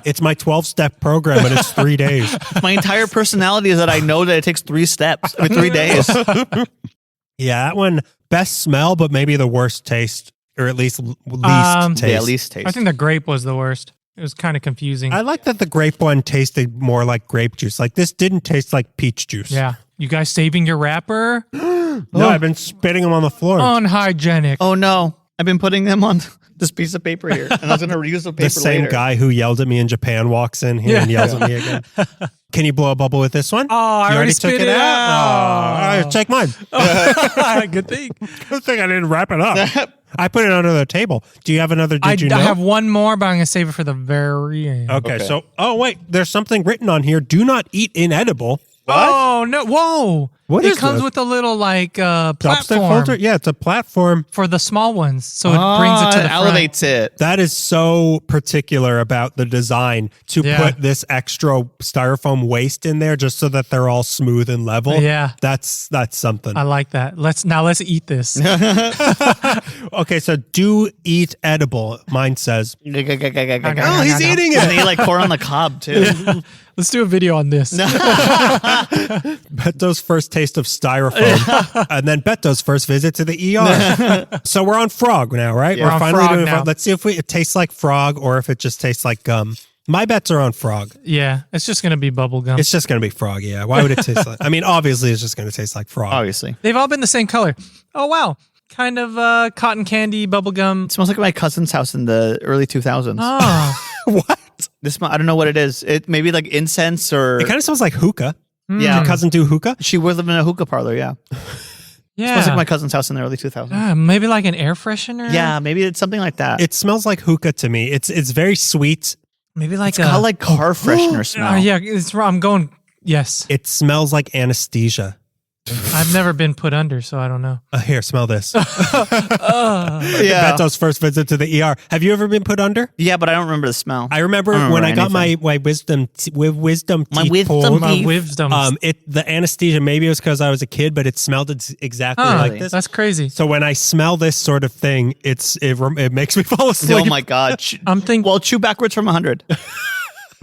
It's my 12-step program, and it's 3 days. My entire personality is that I know that it takes 3 steps, 3 days. Yeah, that one, best smell, but maybe the worst taste, or at least least taste. Yeah, least taste. I think the grape was the worst. It was kind of confusing. I like that the grape one tasted more like grape juice. Like this didn't taste like peach juice. Yeah. You guys saving your wrapper? No, I've been spitting them on the floor. Unhygienic. Oh no, I've been putting them on this piece of paper here, and I was going to reuse the paper the same later. guy who yelled at me in Japan walks in here and yells at me again. Can you blow a bubble with this one? Oh, I You already took spit it it out. out. Oh, all right, take mine. Good thing. Good thing I didn't wrap it up. I put it under the table. Do you have another? I Did you know? have one more, but I'm going to save it for the very end. Okay, so wait, there's something written on here. Do not eat inedible. Oh, no. Whoa. What it is comes this? with a little like Chopstick platform holder? Yeah, it's a platform. for the small ones. So it brings it to the front. elevates it. That is so particular about the design to Yeah. put this extra styrofoam waste in there just so that they're all smooth and level. Yeah. That's something. I like that. Let's eat this. Okay, so do eat edible, mine says. Oh, he's eating And it. they like corn on the cob too. Let's do a video on this. Beto's first taste of styrofoam, and then Beto's first visit to the ER. So we're on frog now, right? Yeah, we're on finally frog doing now. Let's see if it tastes like frog or if it just tastes like gum. My bets are on frog. Yeah, it's just going to be bubble gum. It's just going to be frog, yeah. Why would it taste like... I mean, obviously, it's just going to taste like frog. Obviously. They've all been the same color. Oh, wow. Kind of cotton candy bubble gum. It smells like my cousin's house in the early 2000s. Oh, What? I don't know what it is. It maybe like incense or It kind of smells like hookah. yeah. Your cousin do hookah? She would live in a hookah parlor. Yeah, yeah. smells like my cousin's house in the early 2000s. Maybe like an air freshener. Yeah, maybe it's something like that. It smells like hookah to me. It's very sweet. Maybe like It's got like car freshener smell. yeah, it's wrong. I'm going. Yes, It smells like anesthesia. I've never been put under, so I don't know. Here, smell this. Yeah. Beto's first visit to the ER. Have you ever been put under? Yeah, but I don't remember the smell. I remember when I got my wisdom teeth wisdom pulled. My Beef. wisdom. The anesthesia, maybe it was because I was a kid, but it smelled exactly like this. That's crazy. So when I smell this sort of thing, it makes me fall asleep. Oh my god. I'm thinking. Well, chew backwards from 100.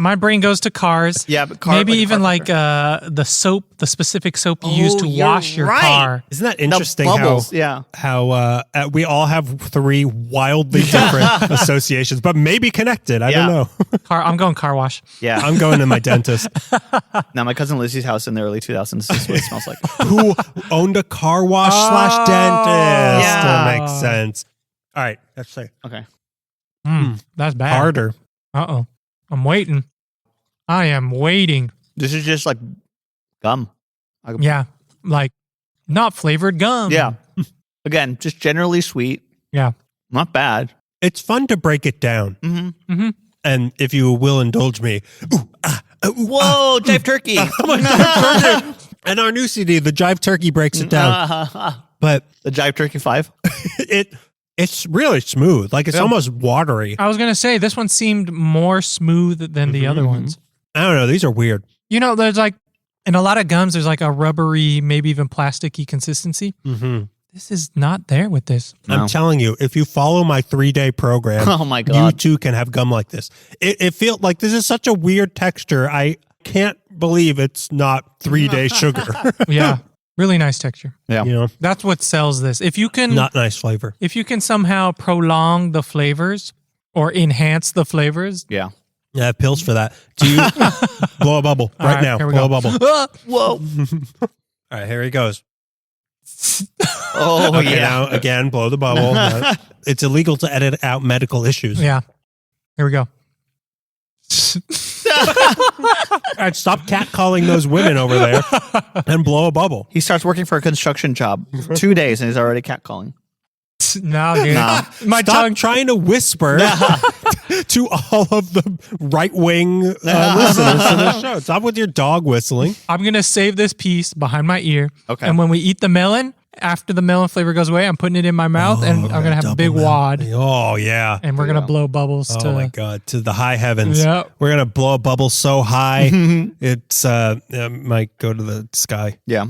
My brain goes to cars. Yeah, but maybe like even car like the soap, the specific soap you use to you're wash your right. car. Isn't that The interesting bubbles. Yeah. how we all have 3 wildly different associations, but maybe connected. I don't know. I'm going car wash. Yeah. I'm going to my dentist Now, my cousin Lizzie's house in the early 2000s. This is what it smells like. who owned a car wash / dentist. Yeah. That makes sense. All right, let's see. Okay. That's bad. Harder. Uh-oh. I'm waiting. I am waiting. This is just like gum. Yeah. Like not flavored gum. Yeah. Again, just generally sweet. Yeah. Not bad. It's fun to break it down. Mm-hmm. And if you will indulge me, Whoa, Jive Turkey. and our new CD, the Jive Turkey, breaks it down. But The Jive Turkey 5. it's really smooth. Like it's almost watery. I was going to say, this one seemed more smooth than the other ones. I don't know. These are weird. You know, there's like, in a lot of gums, there's like a rubbery, maybe even plasticky consistency. Mm-hmm. This is not there with this. No. I'm telling you, if you follow my 3-day program, Oh my you God. too can have gum like this. It feels like this is such a weird texture. I can't believe it's not 3-day sugar. Yeah. Really nice texture. Yeah. You know, That's what sells this. If you can, not nice flavor. if you can somehow prolong the flavors or enhance the flavors. Yeah. Yeah, I have pills for that. Do you blow a bubble All right now? here we Blow go. a bubble. Whoa. All right, here he goes. Oh, Okay, yeah. now again, blow the bubble. It's illegal to edit out medical issues. Yeah. Here we go. All right, stop catcalling those women over there and blow a bubble. He starts working for a construction job. 2 days and he's already catcalling. No, dude. No. My Stop tongue. trying to whisper to all of the right-wing listeners to the show. Stop with your dog whistling. I'm going to save this piece behind my ear. Okay. And when we eat the melon, after the melon flavor goes away, I'm putting it in my mouth and I'm going to have a big Double wad. mouth. Oh, yeah. And we're going to blow bubbles Oh, to. my God. To the high heavens. Yep. We're going to blow a bubble so high, it's might go to the sky. Yeah.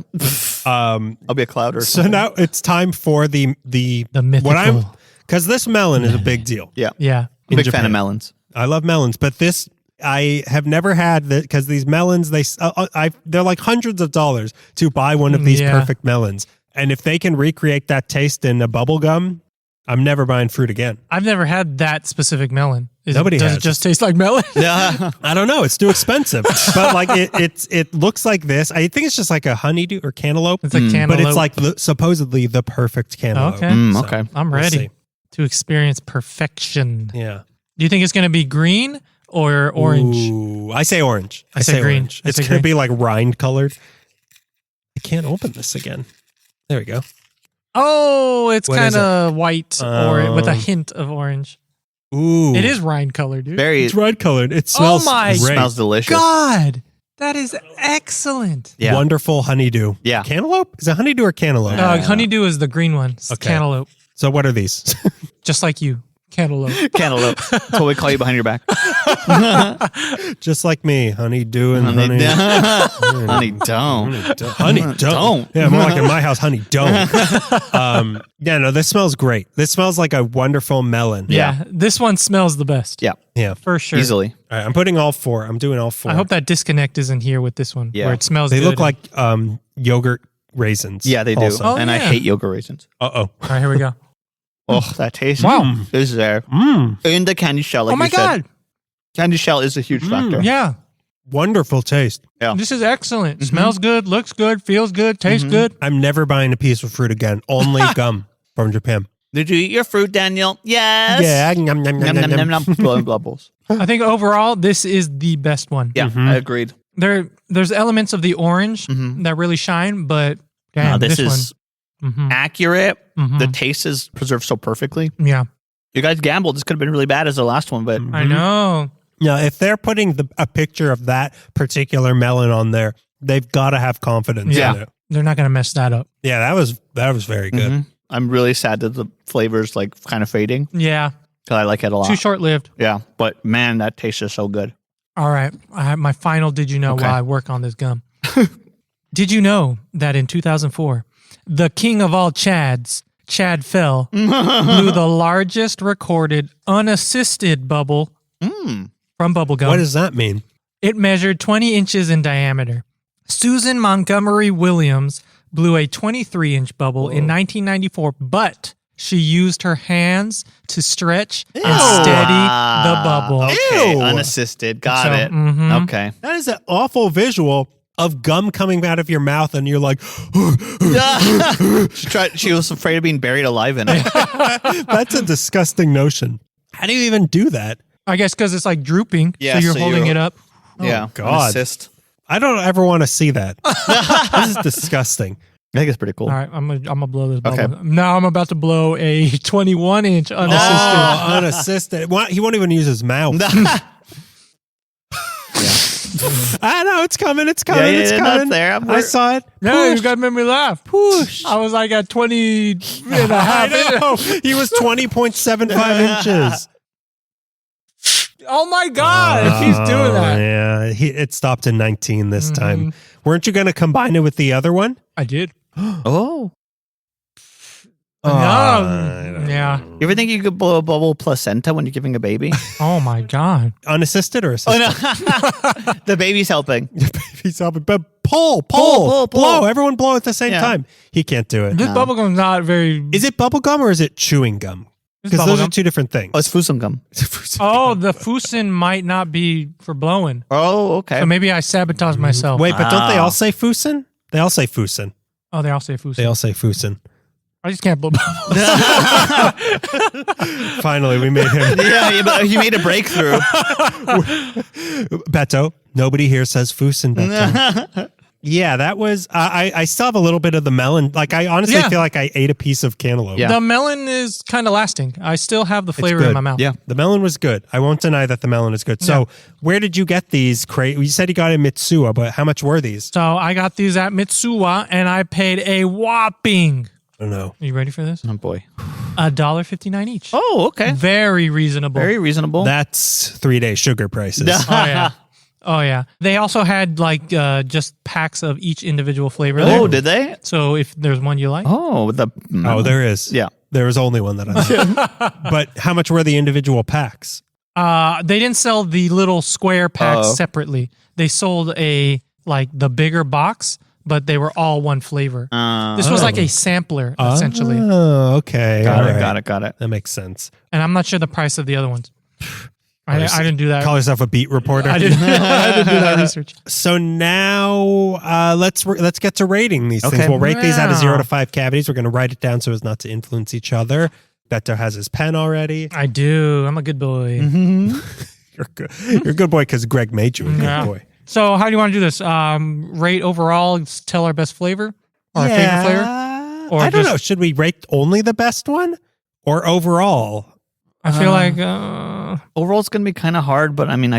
I'll be a cloud or So something. now it's time for the mythical. because this melon is a big deal. Yeah. Yeah. I'm a big fan Japan. of melons. I love melons, but this I have never had that because these melons they're like hundreds of dollars to buy one of these Yeah. perfect melons, and if they can recreate that taste in a bubble gum, I'm never buying fruit again. I've never had that specific melon. Nobody does has. it just taste like melon? Yeah. I don't know. It's too expensive, but like it looks like this. I think it's just like a honeydew or cantaloupe, It's like cantaloupe. but it's like supposedly the perfect cantaloupe. Okay. So, Okay. I'm we'll ready see. to experience perfection. Yeah. Do you think it's going to be green or orange? Ooh, I say orange. I say green. Orange. I It's say going to green. be like rind colored. I can't open this again. There we go. Oh, it's What is kind of white or with a Um, hint of orange. Ooh. It is rind color, dude. Very. It's red colored. It smells my great. Smells delicious. God, that is excellent. Yeah. Wonderful honeydew. Yeah. Cantaloupe? Is it honeydew or cantaloupe? Honeydew is the green one. It's Okay. cantaloupe. So what are these? Just like you. Cantaloupe. Cantaloupe. That's what we call you behind your back. Just like me, honeydew and Honey, honey. honey, don't. Honey don't. Yeah, more like in my house, honey don't. Yeah, no, this smells great. This smells like a wonderful melon. Yeah. This one smells the best. Yeah. Yeah. For sure. Easily. All right, I'm putting all four. I'm doing all four. I hope that disconnect isn't here with this one. Yeah. Where it smells they good. look like yogurt raisins. Yeah, they do. also. Oh, and I yeah. hate yogurt raisins. Uh-oh. All right, here we go. Oh, that taste Wow. is there. Mm. In the candy shell, like Oh my you said. God. Candy shell is a huge factor. Yeah. Wonderful taste. Yeah. This is excellent. Smells good, looks good, feels good, tastes good. I'm never buying a piece of fruit again. Only gum from Japan. Did you eat your fruit, Daniel? Yes. Yeah. Nom, nom, nom, Nom, nom, nom, nom, nom. Blowing bubbles. I think overall, this is the best one. Yeah, I agreed. There's elements of the orange that really shine, but damn, No, this this is one. Mhm. accurate. Mhm. The taste is preserved so perfectly. Yeah, You guys gambled. This could have been really bad as the last one, but I know. Yeah, if they're putting a picture of that particular melon on there, they've got to have confidence Yeah. in it. They're not going to mess that up. Yeah, that was very good. Mhm. I'm really sad that the flavor's like kind of fading Yeah, because I like it a lot. too short-lived. Yeah, but man, that taste is so good. All right, I have my final did you know Okay. while I work on this gum. Did you know that in 2004, the king of all Chads, Chad Fell, blew the largest recorded unassisted bubble from bubble gum? What does that mean? It measured 20 inches in diameter. Susan Montgomery Williams blew a 23-inch bubble in 1994, but she used her hands to stretch and steady the bubble. Okay, Ew. unassisted. Got So, it. mhm. Okay. That is an awful visual of gum coming out of your mouth, and you're like, She was afraid of being buried alive in it. that's a disgusting notion. How do you even do that? I guess because it's like drooping, Yeah, so you're so holding you're- it up. Yeah. God. Unassist. I don't ever want to see that. This is disgusting. I think it's pretty cool. All right, I'm gonna blow this bubble. Okay. Now I'm about to blow a 21-inch unassisted. Oh, unassisted. He won't even use his mouth. I know it's coming. It's coming. Yeah, it's no, coming. it's there. I saw it. Yeah, you Push. got to make me laugh. Push. I was like at 20 and a half. I know. He was 20.75 inches. Oh my God, if he's doing that. Yeah, it stopped in 19 this Mm-hmm. time. Weren't you going to combine it with the other one? I did. Oh. Yeah. You ever think you could blow a bubble placenta when you're giving a baby? Oh my God. Unassisted or assisted? The baby's helping. He's helping. But pull. Blow. Everyone blow at the same time. He can't do it. This bubblegum's not very... Is it bubble gum or is it chewing gum? Because those are two different things. Oh, it's Fusen gum. Oh, the Fusen might not be for blowing. Oh, okay. So maybe I sabotaged myself. Wait, but don't they all say Fusen? They all say Fusen. Oh, they all say Fusen. They all say Fusen. I just can't blow bubbles. Finally, we made him. Yeah, but you made a breakthrough. Beto. Nobody here says Fusen, Beto. Yeah, that was... I still have a little bit of the melon. Like, I honestly feel like I ate a piece of cantaloupe. Yeah. The melon is kind of lasting. I still have the flavor in good. my mouth. Yeah. The melon was good. I won't deny that the melon is good. So, where did you get these? You said you got in Mitsuwa, but how much were these? So I got these at Mitsuwa, and I paid a whopping... I don't know. Are you ready for this? Oh, boy. $1.59 each. Oh, okay. Very reasonable. Very reasonable. That's 3-day sugar prices. Oh yeah. Oh yeah. They also had like just packs of each individual flavor. Oh, there. did they? So if there's one you like, Oh, There is. Yeah. There was only one that I like. But how much were the individual packs? they didn't sell the little square packs Oh. separately. They sold the bigger box, but they were all one flavor. This was like a sampler essentially, Oh, okay. Got All it, right. got it. That makes sense. and I'm not sure the price of the other ones. I didn't do that. Call yourself a beat reporter. I didn't do that research. So now let's get to rating these things. Okay. We'll rate these out of 0 Wow. to 5 cavities. We're going to write it down so as not to influence each other. Beto has his pen already. I do. I'm a good boy. You're good. You're a good boy because Greg made you a good Yeah. boy. So how do you want to do this? Rate overall, tell our best flavor or our favorite flavor? Or I don't just- know. Should we rate only the best one or overall? I feel like Overall, it's going to be kind of hard, but I mean,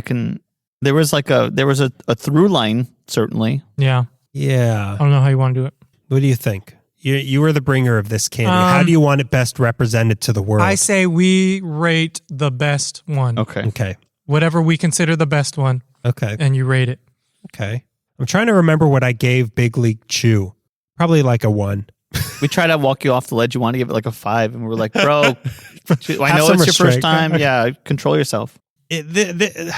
there was a through line, certainly. yeah. Yeah. I don't know how you want to do it. What do you think? You were the bringer of this candy. How do you want it best represented to the world? I say we rate the best one. Okay. Okay. Whatever we consider the best one, Okay. and you rate it. Okay. I'm trying to remember what I gave Big League Chew. Probably like a 1. We tried to walk you off the ledge. You want to give it like a 5, and we were like, bro, I Have know it's some your restraint. first time. Yeah, control yourself.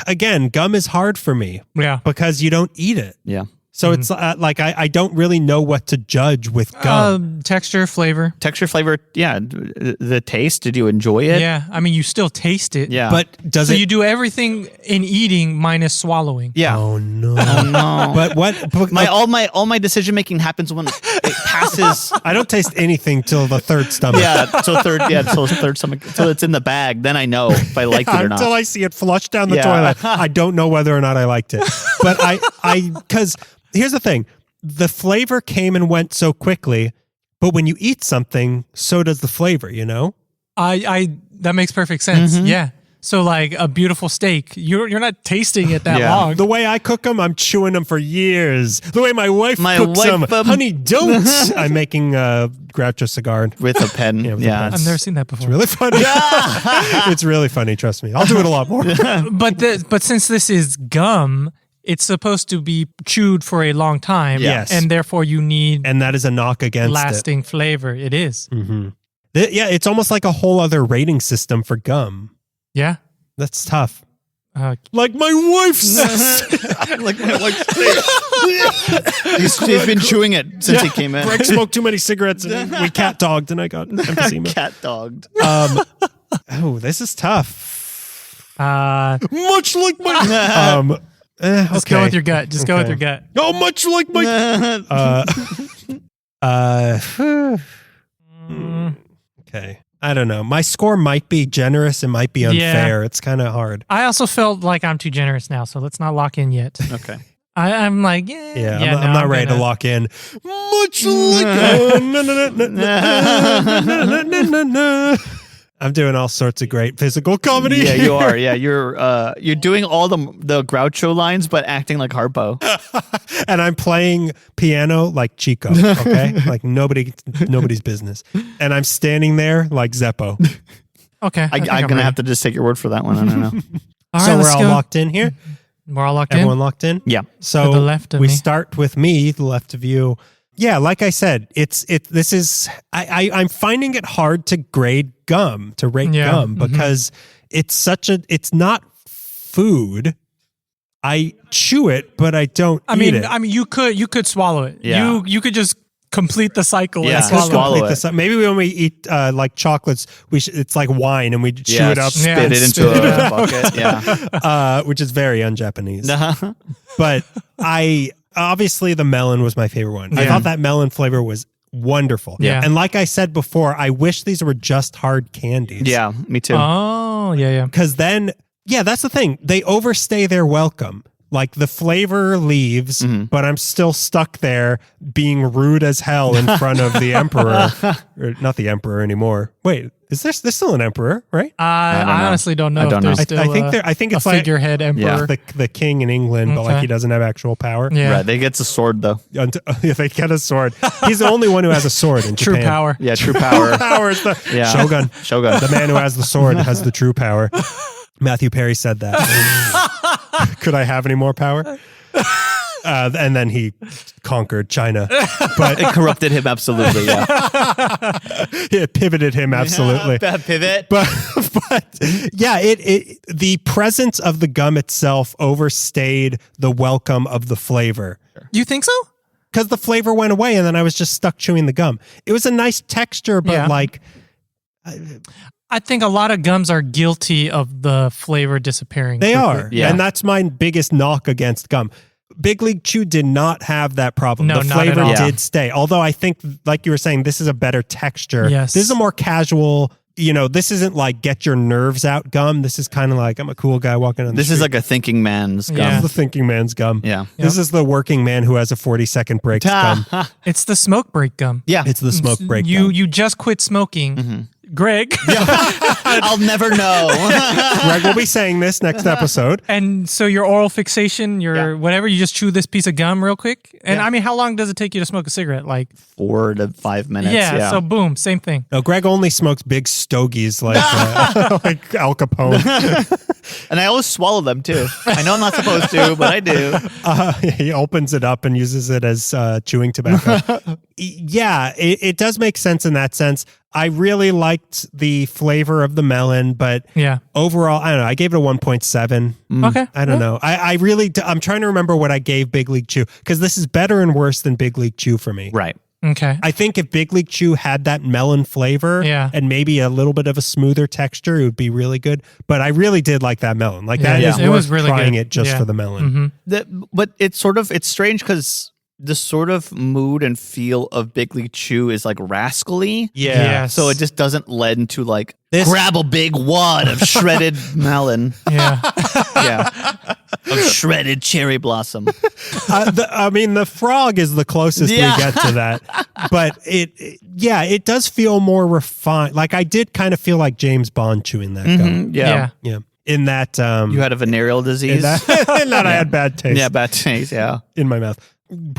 Again, gum is hard for me Yeah. because you don't eat it. Yeah. So it's like I don't really know what to judge with gum. Texture, flavor. Texture, flavor, yeah. The taste, did you enjoy it? Yeah. I mean, you still taste it. Yeah. But does So it? you do everything in eating minus swallowing. yeah. Oh no! No. But what? all my decision making happens when it passes. I don't taste anything till the third stomach. So third stomach. So it's in the bag. Then I know if I liked it or not. Until I see it flush down the Yeah. toilet, I don't know whether or not I liked it. But because here's the thing: the flavor came and went so quickly. But when you eat something, so does the flavor. You know? I that makes perfect sense. Mm-hmm. Yeah. So like a beautiful steak, you're not tasting it that Yeah. long. The way I cook them, I'm chewing them for years. The way my wife My cooks wife, them, honey, don't. I'm making a Groucho cigar. With a pen. Yeah, with a Yeah. pen. I've never seen that before. Really funny. It's really funny. Trust me. I'll do it a lot more. But since this is gum, it's supposed to be chewed for a long time. Yes. And therefore you need And that is a knock against lasting flavor. It is. it. Yeah, it's almost like a whole other rating system for gum. Yeah. That's tough. Uh, Like my wife says. Like my wife. He's been chewing it since he came in. Greg smoked too many cigarettes and we cat dogged and I got emphysema. Cat dogged. Oh, this is tough. Much like my. Just go with your gut. Just go with your gut. Oh, much like my. Okay. I don't know. My score might be generous. It might be unfair. It's kind of hard. I also felt like I'm too generous now, so let's not lock in yet. Okay. I'm like, I'm not ready to lock in. Much like I'm doing all sorts of great physical comedy. Yeah, you are. Yeah, you're doing all the Groucho lines, but acting like Harpo. And I'm playing piano like Chico. Okay, like nobody's business. And I'm standing there like Zeppo. Okay, I'm gonna have to just take your word for that one. I don't know. So we're all locked in here. We're all locked Everyone locked in. Yeah. So to the left of we me. start with me, the left of you. Yeah, like I said, I'm finding it hard to rate gum because it's not food. I chew it, but I don't eat it. I mean, you could swallow it. Yeah. You could just complete the cycle. Yeah, and swallow it. Maybe when we eat like chocolates, it's like wine and we chew it up, spit it into a bucket. Yeah. which is very un-Japanese. Uh-huh. But obviously the melon was my favorite one. I thought that melon flavor was wonderful. Yeah. And like I said before, I wish these were just hard candies. Yeah, me too. Oh, yeah. Because then, that's the thing. They overstay their welcome. Like the flavor leaves, but I'm still stuck there being rude as hell in front of the emperor. Or not the emperor anymore. Wait, is there's still an emperor, right? I honestly don't know. I don't if know. there's still I think it's a like figurehead emperor. the king in England, but like he doesn't have actual power. Yeah. Right, they get a sword though. If they get a sword, he's the only one who has a sword in True Japan. power. Yeah, true power. Power is the Yeah. Shogun. The man who has the sword has the true power. Matthew Perry said that. Could I have any more power? And then he conquered China, but It corrupted him absolutely. Yeah. it pivoted him absolutely. Pivot. But the presence of the gum itself overstayed the welcome of the flavor. You think so? Because the flavor went away and then I was just stuck chewing the gum. It was a nice texture, but I think a lot of gums are guilty of the flavor disappearing. they quickly. are. Yeah. And that's my biggest knock against gum. Big League Chew did not have that problem. No, the not at flavor all. did stay. Although I think, like you were saying, this is a better texture. Yes. This is a more casual, this isn't like get your nerves out gum. This is kind of like, I'm a cool guy walking on the This street. is like a thinking man's gum. This Yeah. is the thinking man's gum. Yeah. This is the working man who has a 40-second break gum. It's the smoke break gum. Yeah. It's the smoke break gum. You just quit smoking. Greg. I'll never know. Greg will be saying this next episode. And so your oral fixation, whatever, you just chew this piece of gum real quick. And I mean, how long does it take you to smoke a cigarette? Like 4 to 5 minutes. yeah. So boom, same thing. No, Greg only smokes big stogies like like Al Capone. And I always swallow them too. I know I'm not supposed to, but I do. He opens it up and uses it as chewing tobacco. It does make sense in that sense. I really liked the flavor of the melon, but overall, I don't know. I gave it a 1.7. Okay. I don't know. I'm trying to remember what I gave Big League Chew because this is better and worse than Big League Chew for me. Right. Okay. I think if Big League Chew had that melon flavor and maybe a little bit of a smoother texture, it would be really good. But I really did like that melon. Like that is it worth was really trying good. it just for the melon. But it's strange because the sort of mood and feel of Big League Chew is like rascally. Yeah. Yes. So it just doesn't lend to like This- grab a big wad of shredded melon. Yeah. Yeah. Of shredded cherry blossom. The frog is the closest we get to that. But it does feel more refined. Like I did kind of feel like James Bond chewing that gum. Yeah. Yeah. In that You had a venereal disease. in that I had bad taste Yeah, bad taste. Yeah. in my mouth.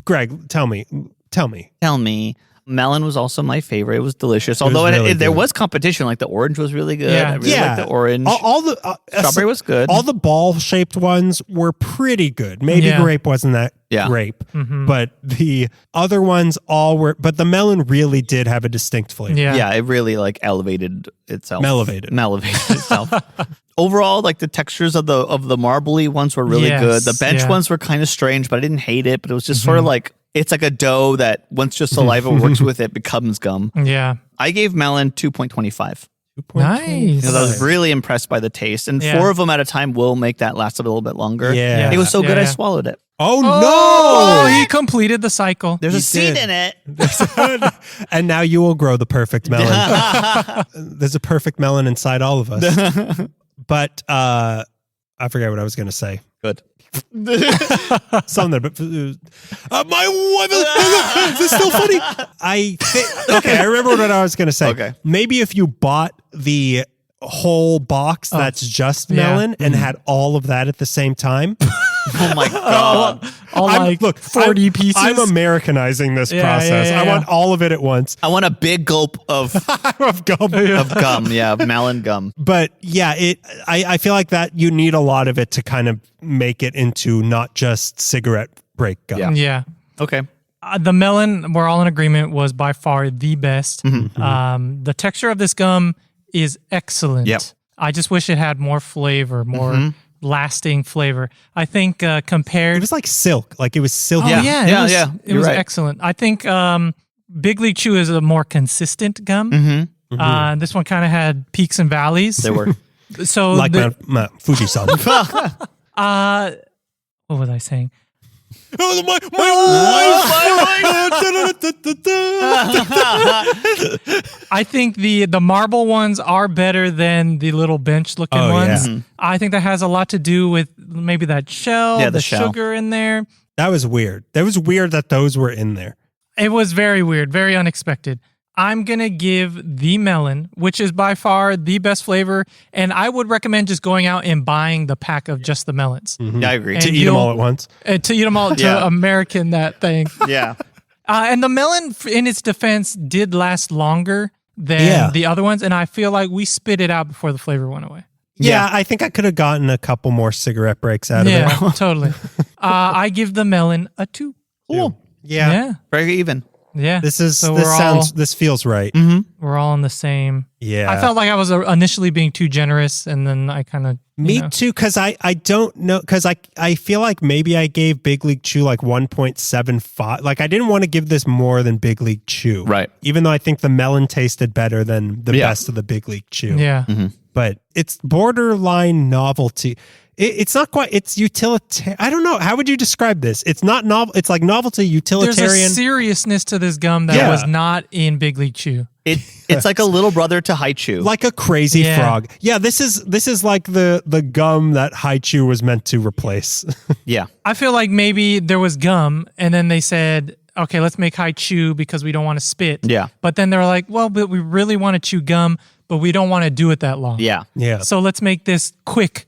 Greg, tell me. Tell me. Melon was also my favorite. It was delicious. Although really there good. was competition. Like the orange was really good. Yeah. I really liked the orange. All the Strawberry was good. All the ball-shaped ones were pretty good. Maybe Yeah. grape wasn't that grape, but the other ones all were. But the melon really did have a distinct flavor. Yeah. Yeah, it really like elevated itself. Melevated. Itself. Overall, like the textures of the marbly ones were really Yes, good. The bench yeah. ones were kind of strange, but I didn't hate it. But it was just sort of like it's like a dough that once your saliva works with it becomes gum. Yeah. I gave melon 2.25 Nice. because I was really impressed by the taste. And 4 of them at a time will make that last a little bit longer. Yeah. It was so good I Yeah. swallowed it. Oh, Oh, no! he completed the cycle. There's You a seed did. in it. And now you will grow the perfect melon. There's a perfect melon inside all of us. But I forgot what I was going to say. Good. Something. But my wife is this still funny? Okay, I remember what I was going to say. Okay. Maybe if you bought the whole box that's just melon and had all of that at the same time. Oh my god! All like 40 pieces. I'm Americanizing this process. I want all of it at once. I want a big gulp of Of gum. of gum. Yeah, melon gum. But yeah, I feel like that you need a lot of it to kind of make it into not just cigarette break gum. Yeah. Okay. The melon, we're all in agreement, was by far the best. The texture of this gum is excellent. Yep. I just wish it had more flavor, more lasting flavor. I think compared... It was like silk. Like it was silky. It was excellent. I think Big League Chew is a more consistent gum. This one kind of had peaks and valleys. They were. So like my Fuji-san. what was I saying? Oh, I think the marble ones are better than the little bench looking ones. Yeah. I think that has a lot to do with maybe that shell, the shell. sugar in there. That was weird. That was weird that those were in there. It was very weird, very unexpected. I'm going to give the melon, which is by far the best flavor. And I would recommend just going out and buying the pack of just the melons. Yeah, I agree. And To eat them all at once. To eat them all, to American that thing. Yeah. And the melon, in its defense, did last longer than the other ones. And I feel like we spit it out before the flavor went away. Yeah, I think I could have gotten a couple more cigarette breaks out of it. Yeah, totally. I give the melon a 2. Cool. Yeah. Very even. Yeah. This feels right. We're all on the same. Yeah. I felt like I was initially being too generous, and then I kind of... Me too, because I don't know, because I feel like maybe I gave Big League Chew like 1.75. Like I didn't want to give this more than Big League Chew. Right. Even though I think the melon tasted better than the best of the Big League Chew. Yeah. But it's borderline novelty. It's not quite, it's utilitarian. I don't know. How would you describe this? It's not novel. It's like novelty, utilitarian. There's a seriousness to this gum that was not in Big League Chew. It's like a little brother to Haichu. Like a crazy frog. Yeah, this is like the gum that Haichu was meant to replace. Yeah. I feel like maybe there was gum, and then they said, okay, let's make Haichu because we don't want to spit. Yeah. But then they're like, well, but we really want to chew gum, but we don't want to do it that long. Yeah. Yeah. So let's make this quick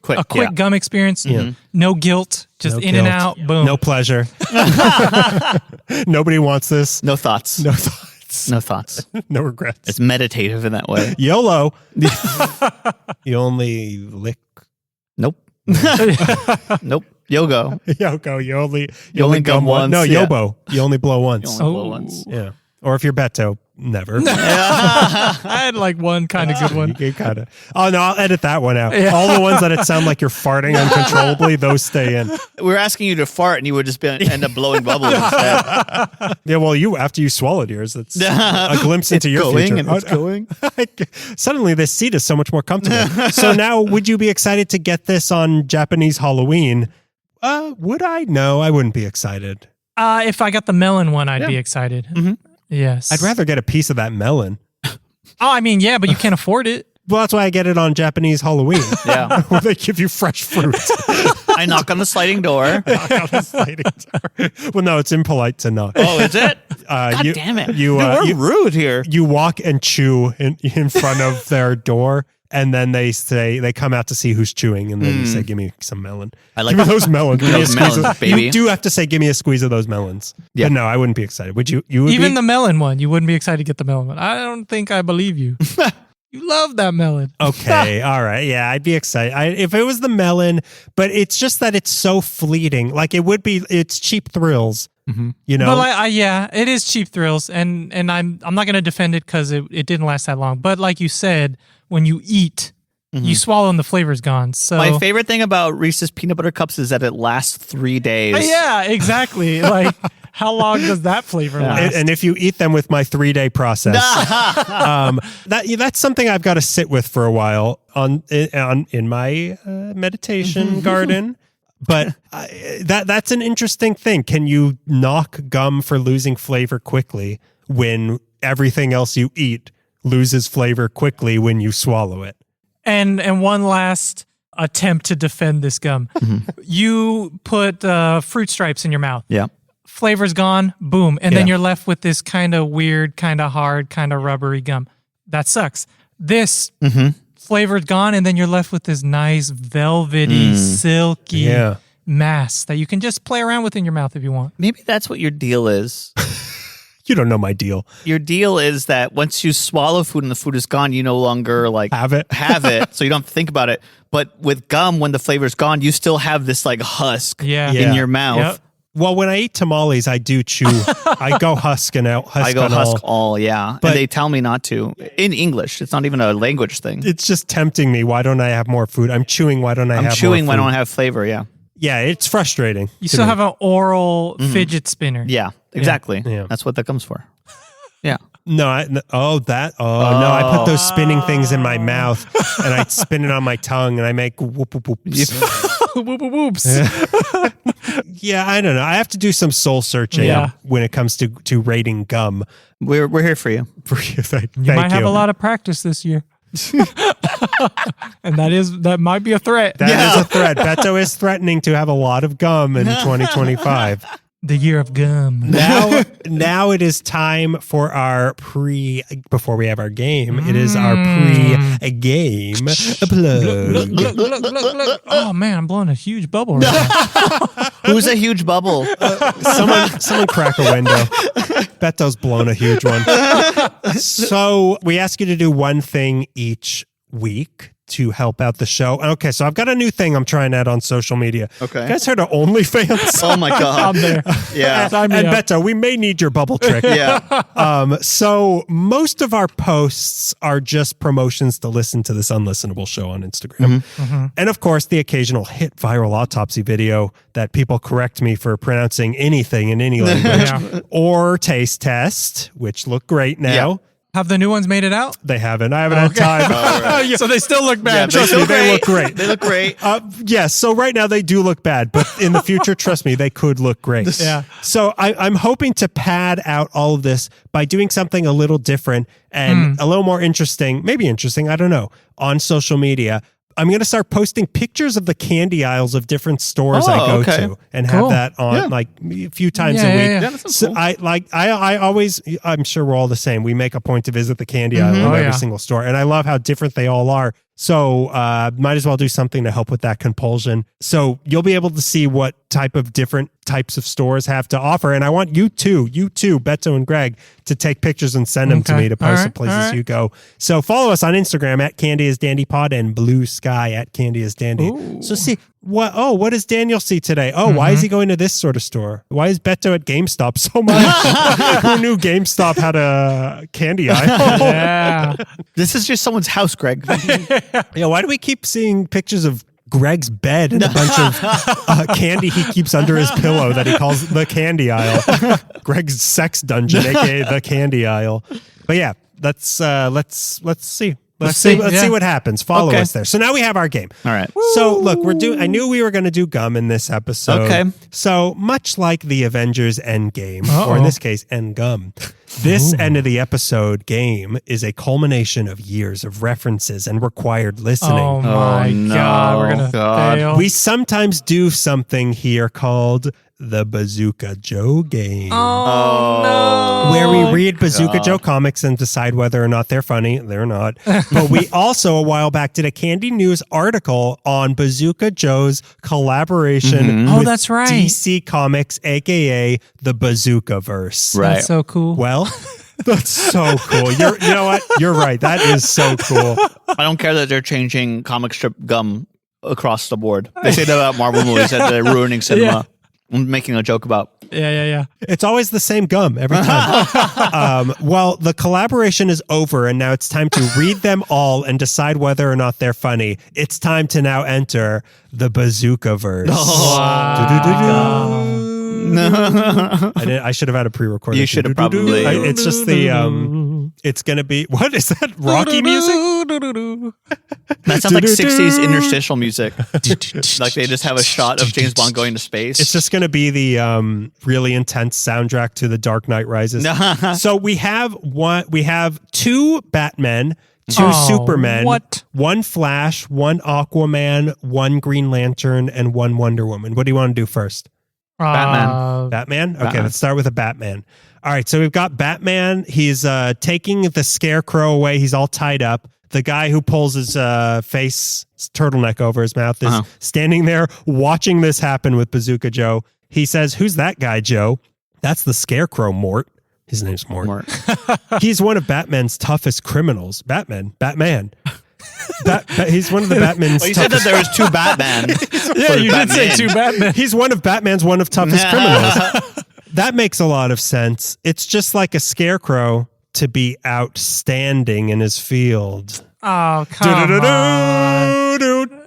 gum experience. No guilt, just No in guilt. and out, boom. No pleasure. Nobody wants this. No thoughts. No thoughts. No thoughts. No regrets. It's meditative in that way. YOLO. You only lick. Nope. Nope. Yogo. Yoko. You only gum once. No, Yeah. Yobo. You only blow once. You only blow once. Yeah. Or if you're Beto, never. I had like one kind of good one. You kind of. Oh no, I'll edit that one out. All the ones that it sound like you're farting uncontrollably, those stay in. We're asking you to fart, and you would just end up blowing bubbles instead. Yeah, well, after you swallowed yours, it's a glimpse into your future. And it's going. Suddenly, this seat is so much more comfortable. So now, would you be excited to get this on Japanese Halloween? Would I? No, I wouldn't be excited. If I got the melon one, I'd be excited. Yes. I'd rather get a piece of that melon. Oh, I mean, yeah, but you can't afford it. Well, that's why I get it on Japanese Halloween. Yeah. Where they give you fresh fruit. I knock on the sliding door. Well, no, it's impolite to knock. Oh, is it? God you, damn it. You, We're rude here. You walk and chew in front of their door, and then they come out to see who's chewing, and then you say, "Give me some melon." I like give me those melons. Give me those melons, baby. You do have to say, "Give me a squeeze of those melons." Yeah. But no, I wouldn't be excited. Would you? You would Even be? the melon one, you wouldn't be excited to get the melon one. I don't think I believe you. You love that melon. Okay, all right, yeah, I'd be excited if it was the melon. But it's just that it's so fleeting. Like it would be. It's cheap thrills. You know. But yeah, it is cheap thrills, and I'm not gonna defend it because it didn't last that long. But like you said, when you eat. You swallow and the flavor's gone. So my favorite thing about Reese's peanut butter cups is that it lasts 3 days. Yeah, exactly. Like how long does that flavor last? And if you eat them with my 3-day process, that's something I've got to sit with for a while in my meditation garden. But that's an interesting thing. Can you knock gum for losing flavor quickly when everything else you eat loses flavor quickly when you swallow it? And one last attempt to defend this gum. You put fruit stripes in your mouth. Yeah. Flavor's gone, boom. And then Yeah. you're left with this kind of weird, kind of hard, kind of rubbery gum. That sucks. This flavor's gone, and then you're left with this nice, velvety, silky Yeah. mass that you can just play around with in your mouth if you want. Maybe that's what your deal is. You don't know my deal. Your deal is that once you swallow food and the food is gone, you no longer like Have it. so you don't have to think about it. But with gum, when the flavor's gone, you still have this like husk Yeah. in your mouth. Yep. Well, when I eat tamales, I do chew. I go husk and out. I go on husk all. all, yeah. But- and they tell me not to. In English. It's not even a language thing. It's just tempting me. Why don't I have more food? I'm chewing. Why don't I have I'm chewing more when food? I don't have flavor, yeah. Yeah, it's frustrating. You to still me. have an oral fidget spinner. Yeah, exactly. Yeah. That's what that comes for. Yeah. No, no, I put those spinning things in my mouth and I spin it on my tongue and I make whoop whoop whoops. Whoop, whoop, whoops. Yeah, I don't know. I have to do some soul searching Yeah. when it comes to rating gum. We're here for you. Thank You might have a lot of practice this year. And that might be a threat. That is a threat. Beto is threatening to have a lot of gum in 2025. The year of gum. Now it is time for our before we have our game. It is our pre-game plug. Look. Oh man, I'm blowing a huge bubble right now. Who's a huge bubble? Someone crack a window. Beto's blown a huge one. So we ask you to do one thing each week to help out the show. Okay, so I've got a new thing I'm trying out on social media. Okay. You guys heard of OnlyFans? Oh my God. I'm there. Yeah. Sign me And up. Beto, we may need your bubble trick. Yeah. So most of our posts are just promotions to listen to this unlistenable show on Instagram. And of course, the occasional hit viral autopsy video that people correct me for pronouncing anything in any language. Yeah. Or taste test, which look great now. Yeah. Have the new ones made it out? They haven't. I haven't had time. So they still look bad. Trust me, they look great. They look great. Yes, so right now they do look bad, but in the future, trust me, they could look great. Yeah. So I'm hoping to pad out all of this by doing something a little different and a little more interesting, maybe interesting, I don't know, on social media. I'm going to start posting pictures of the candy aisles of different stores I go to and have Cool. that on like a few times Yeah, a week. yeah, yeah. Yeah, that sounds So cool. I always, I'm sure we're all the same. We make a point to visit the candy aisle of Oh, every yeah. single store. And I love how different they all are. So might as well do something to help with that compulsion. So you'll be able to see what type of different types of stores have to offer. And I want you too, Beto and Greg, to take pictures and send them to Okay. me to All post right, at places all right. you go. So follow us on Instagram at CandyIsDandyPod and Blue Sky at CandyIsDandy. So see, what does Daniel see today? Oh, why is he going to this sort of store? Why is Beto at GameStop so much? Who knew GameStop had a candy aisle? Yeah. This is just someone's house, Greg. Yeah, why do we keep seeing pictures of Greg's bed and a bunch of candy he keeps under his pillow that he calls the candy aisle? Greg's sex dungeon, aka the candy aisle. But yeah, let's see. Let's see what happens. Follow Okay. us there. So now we have our game. All right. So look, I knew we were going to do gum in this episode. Okay. So much like the Avengers Endgame, or in this case, Endgum, this end of the episode game is a culmination of years of references and required listening. Oh my no. God. We're going to God. fail. We sometimes do something here called the Bazooka Joe game. Oh, Where we read Bazooka Joe comics and decide whether or not they're funny. They're not. But we also, a while back, did a Candy News article on Bazooka Joe's collaboration Oh, with that's right. DC Comics, a.k.a. the Bazookaverse. Right. That's so cool. Well, that's so cool. You know what? You're right. That is so cool. I don't care that they're changing comic strip gum across the board. They say that about Marvel movies, that they're ruining cinema. Yeah. I'm making a joke about. Yeah. It's always the same gum every time. Well, the collaboration is over, and now it's time to read them all and decide whether or not they're funny. It's time to now enter the Bazookaverse. I should have had a pre-recorded. You should have probably. It's just the. It's gonna be. What is that? Rocky music? That sounds like 60s interstitial music. Like they just have a shot of James Bond going to space. It's just going to be the really intense soundtrack to The Dark Knight Rises. So we have two Batmen, 2 Supermen, What? 1 Flash, 1 Aquaman, 1 Green Lantern, and 1 Wonder Woman. What do you want to do first? Batman. Batman? Okay, Batman. let's start with a Batman. All right, so we've got Batman. He's taking the Scarecrow away. He's all tied up. The guy who pulls his face turtleneck over his mouth is standing there watching this happen with Bazooka Joe. He says, "Who's that guy, Joe?" "That's the Scarecrow, Mort." His name's Mort. He's one of Batman's toughest criminals. Batman. He's one of the Batman's Well, you said that there was 2 Batman. Yeah, you did say 2 Batman. He's one of Batman's toughest criminals. That makes a lot of sense. It's just like a Scarecrow to be outstanding in his field. Oh, come on.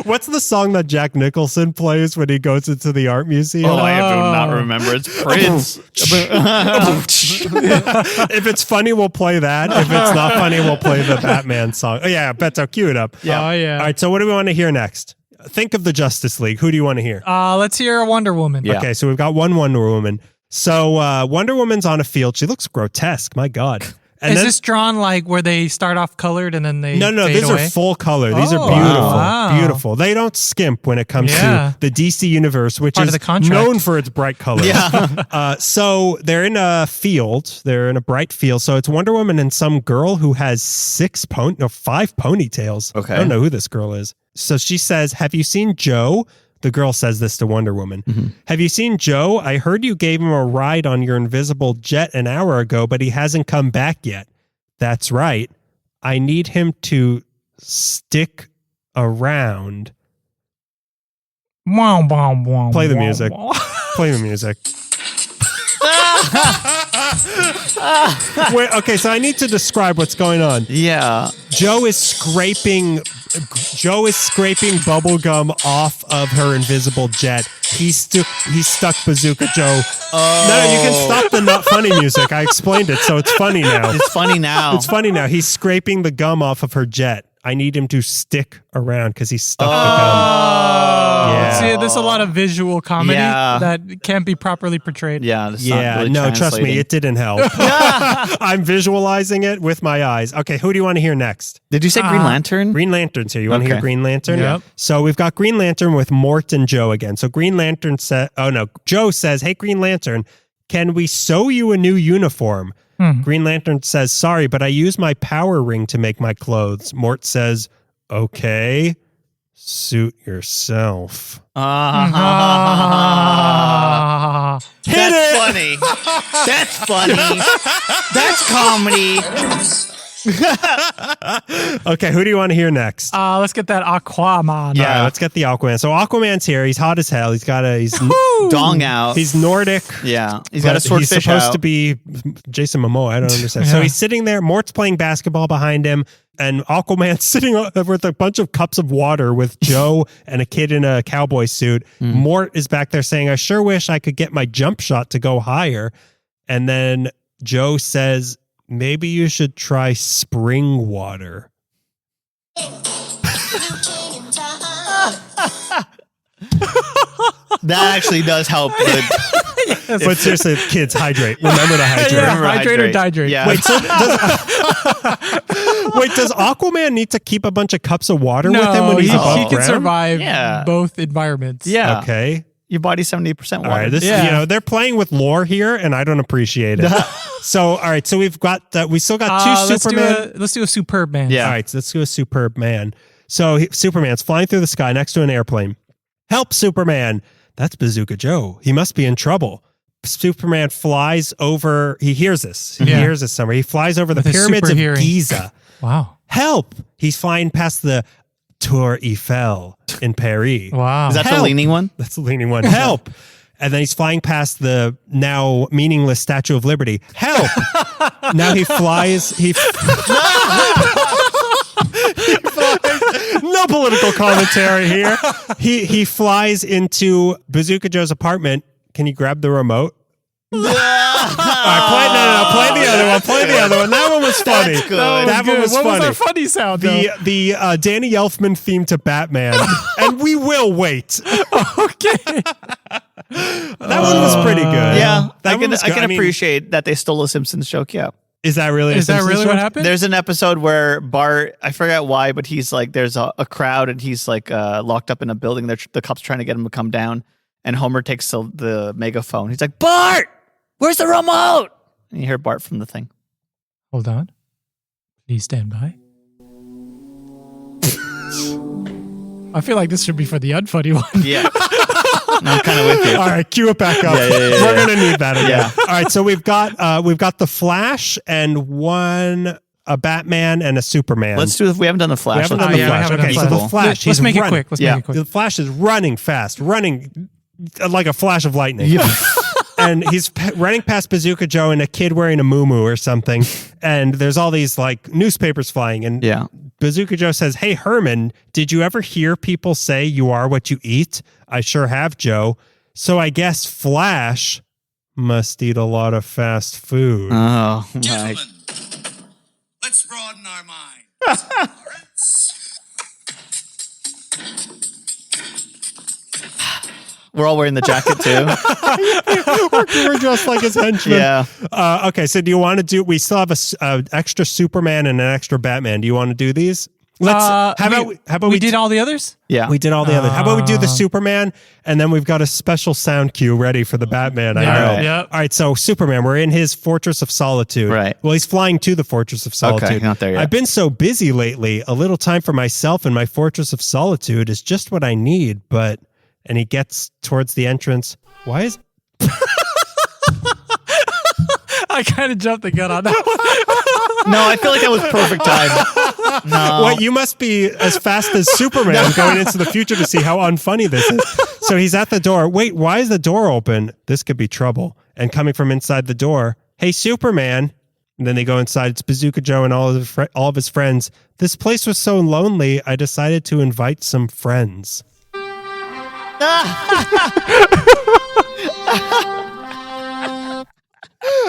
What's the song that Jack Nicholson plays when he goes into the art museum? Oh, I do not remember. It's Prince. If it's funny, we'll play that. If it's not funny, we'll play the Batman song. Oh, yeah, Beto, cue it up. Yeah. Oh, yeah. All right, so what do we want to hear next? Think of the Justice League. Who do you want to hear? Let's hear a Wonder Woman. Yeah. Okay, so we've got 1 Wonder Woman. So Wonder Woman's on a field. She looks grotesque. My God. And Is this drawn like where they start off colored and then they No, fade these away? are full color. These are Oh, beautiful. wow. Beautiful. They don't skimp when it comes to the DC universe, which Part of is the contract. known for its bright colors. Yeah. So they're in a field. They're in a bright field. So it's Wonder Woman and some girl who has 5 ponytails. Okay. I don't know who this girl is. So she says, "Have you seen Joe?" The girl says this to Wonder Woman. "Have you seen Joe? I heard you gave him a ride on your invisible jet an hour ago, but he hasn't come back yet." "That's right. I need him to stick around." Play the music. Play the music. Wait, okay, so I need to describe what's going on. Yeah. Joe is scraping bubble gum off of her invisible jet. He stuck Bazooka Joe. No, you can stop the not funny music. I explained it, so it's funny now. It's funny now. It's funny now. He's scraping the gum off of her jet. I need him to stick around because he stuck the gum. Yeah. See, there's a lot of visual comedy that can't be properly portrayed. Yeah. It's not really No, trust me, translating. it didn't help. I'm visualizing it with my eyes. Okay, who do you want to hear next? Did you say Green Lantern? Green Lantern's here. You want to hear Okay. Green Lantern? Yep. So we've got Green Lantern with Mort and Joe again. So Green Lantern said, Joe says, "Hey, Green Lantern, can we sew you a new uniform?" Green Lantern says, "Sorry, but I use my power ring to make my clothes." Mort says, "Okay, suit yourself." That's funny. That's funny. That's comedy. Okay, who do you want to hear next? Let's get that Aquaman. All right, let's get the Aquaman. So Aquaman's here. He's hot as hell. He's Dong out. He's Nordic. Yeah. He's got a But swordfish he's supposed out. to be Jason Momoa. I don't understand. Yeah. So he's sitting there. Mort's playing basketball behind him, and Aquaman's sitting with a bunch of cups of water with Joe and a kid in a cowboy suit. Mort is back there saying, "I sure wish I could get my jump shot to go higher." And then Joe says, "Maybe you should try spring water." That actually does help. But seriously, kids, hydrate. Remember to hydrate. Yeah, Remember, hydrate or dihydrate. Yeah. Wait, does Aquaman need to keep a bunch of cups of water with him No, when he's he above can ground? survive Yeah. both environments. Yeah. Okay. Your body's 70% water. All right. This, Yeah. they're playing with lore here, and I don't appreciate it. So, all right. So we still got 2 Superman. Let's do a superb man. Yeah. All right. So let's do a superb man. So Superman's flying through the sky next to an airplane. "Help, Superman!" "That's Bazooka Joe. He must be in trouble." Superman flies over. He hears this. He hears this somewhere. He flies over the With his pyramids super of hearing. Giza. Wow. "Help!" He's flying past the Tour Eiffel in Paris. Wow. Is that the Help. leaning one? That's the leaning one. "Help!" And then he's flying past the now meaningless Statue of Liberty. "Help!" Now he flies. No political commentary here. He flies into Bazooka Joe's apartment. Can you grab the remote? All right, play the other one. Play the other one. That one was funny. That's good. That one was What funny. was our funny sound, though? The Danny Elfman theme to Batman, and we will wait. Okay. That That one was pretty good. Yeah, That I one was good. can I mean, appreciate that they stole a Simpsons joke. Yeah. Is that really? Is that really what happened? There's an episode where Bart, I forget why, but he's like, there's a crowd and he's like locked up in a building. The cops trying to get him to come down, and Homer takes the megaphone. He's like, Bart, where's the remote? And you hear Bart from the thing. Hold on. Please stand by. I feel like this should be for the unfunny one. Yeah. No, I'm kind of with you. All right, cue it back up. Yeah. We're gonna need that again. Yeah. All right, so we've got the Flash and a Batman and a Superman. Let's do. We haven't done the Flash. We haven't Let's done the do yeah, Flash. we haven't Okay, done so the the Flash. Flash. Let's he's make it running. quick. Let's make it quick. The Flash is running fast, running like a flash of lightning. And he's running past Bazooka Joe and a kid wearing a muumuu or something. And there's all these like newspapers flying. And Yeah. Bazooka Joe says, "Hey, Herman, did you ever hear people say you are what you eat? I sure have, Joe. So I guess Flash must eat a lot of fast food." Oh, my. Gentlemen, let's broaden our minds. Lawrence. We're all wearing the jacket too. We're just like his henchmen. Yeah. Okay, so do you want to do? We still have a extra Superman and an extra Batman. Do you want to do these? Let's. How about we did all the others? Yeah. We did all the others. How about we do the Superman, and then we've got a special sound cue ready for the Batman. I Yeah, know. right. yeah. All right, so Superman, we're in his Fortress of Solitude. Right. Well, he's flying to the Fortress of Solitude. not there yet. I've been so busy lately. A little time for myself and my Fortress of Solitude is just what I need. But, and he gets towards the entrance. Why is? I kind of jumped the gun on that one. No, I feel like that was perfect time. No. What, you must be as fast as Superman going into the future to see how unfunny this is. So he's at the door. Wait, why is the door open? This could be trouble. And coming from inside the door, "Hey, Superman." And then they go inside. It's Bazooka Joe and all of his friends. "This place was so lonely, I decided to invite some friends."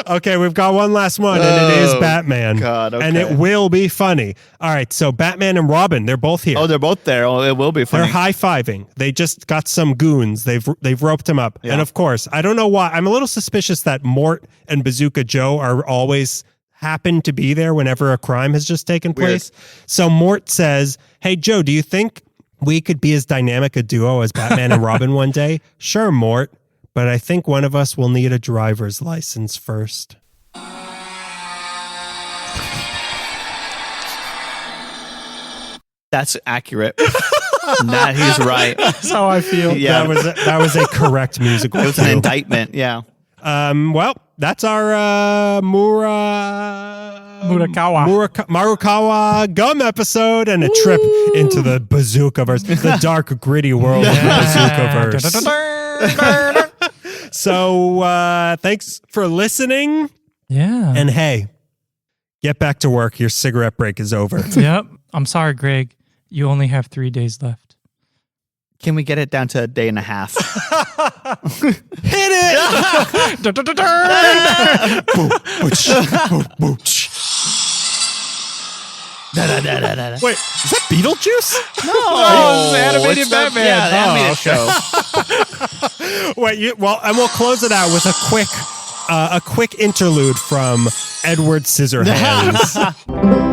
Okay, we've got one last one, and it is Batman. God, okay. And it will be funny. All right, so Batman and Robin, they're both here. Oh, they're both there. Oh, it will be funny. They're high-fiving. They just got some goons. They've roped him up. Yeah. And of course, I don't know why. I'm a little suspicious that Mort and Bazooka Joe are always happen to be there whenever a crime has just taken Weird. place. So Mort says, "Hey, Joe, do you think we could be as dynamic a duo as Batman and Robin one day?" "Sure, Mort, but I think one of us will need a driver's license first." That's accurate. That he's right. That's how I feel. Yeah. That was a correct musical It was an cue. indictment. Yeah. Well, that's our Marukawa Gum episode and a trip into the Bazookaverse, the dark, gritty world of Bazookaverse. So, thanks for listening. Yeah. And hey, get back to work. Your cigarette break is over. Yep. I'm sorry, Greg. You only have 3 days left. Can we get it down to a day and a half? Hit it! Wait, is that Beetlejuice? No, it's the animated Batman. Yeah, the Oh, animated show. Wait, and we'll close it out with a quick interlude from Edward Scissorhands.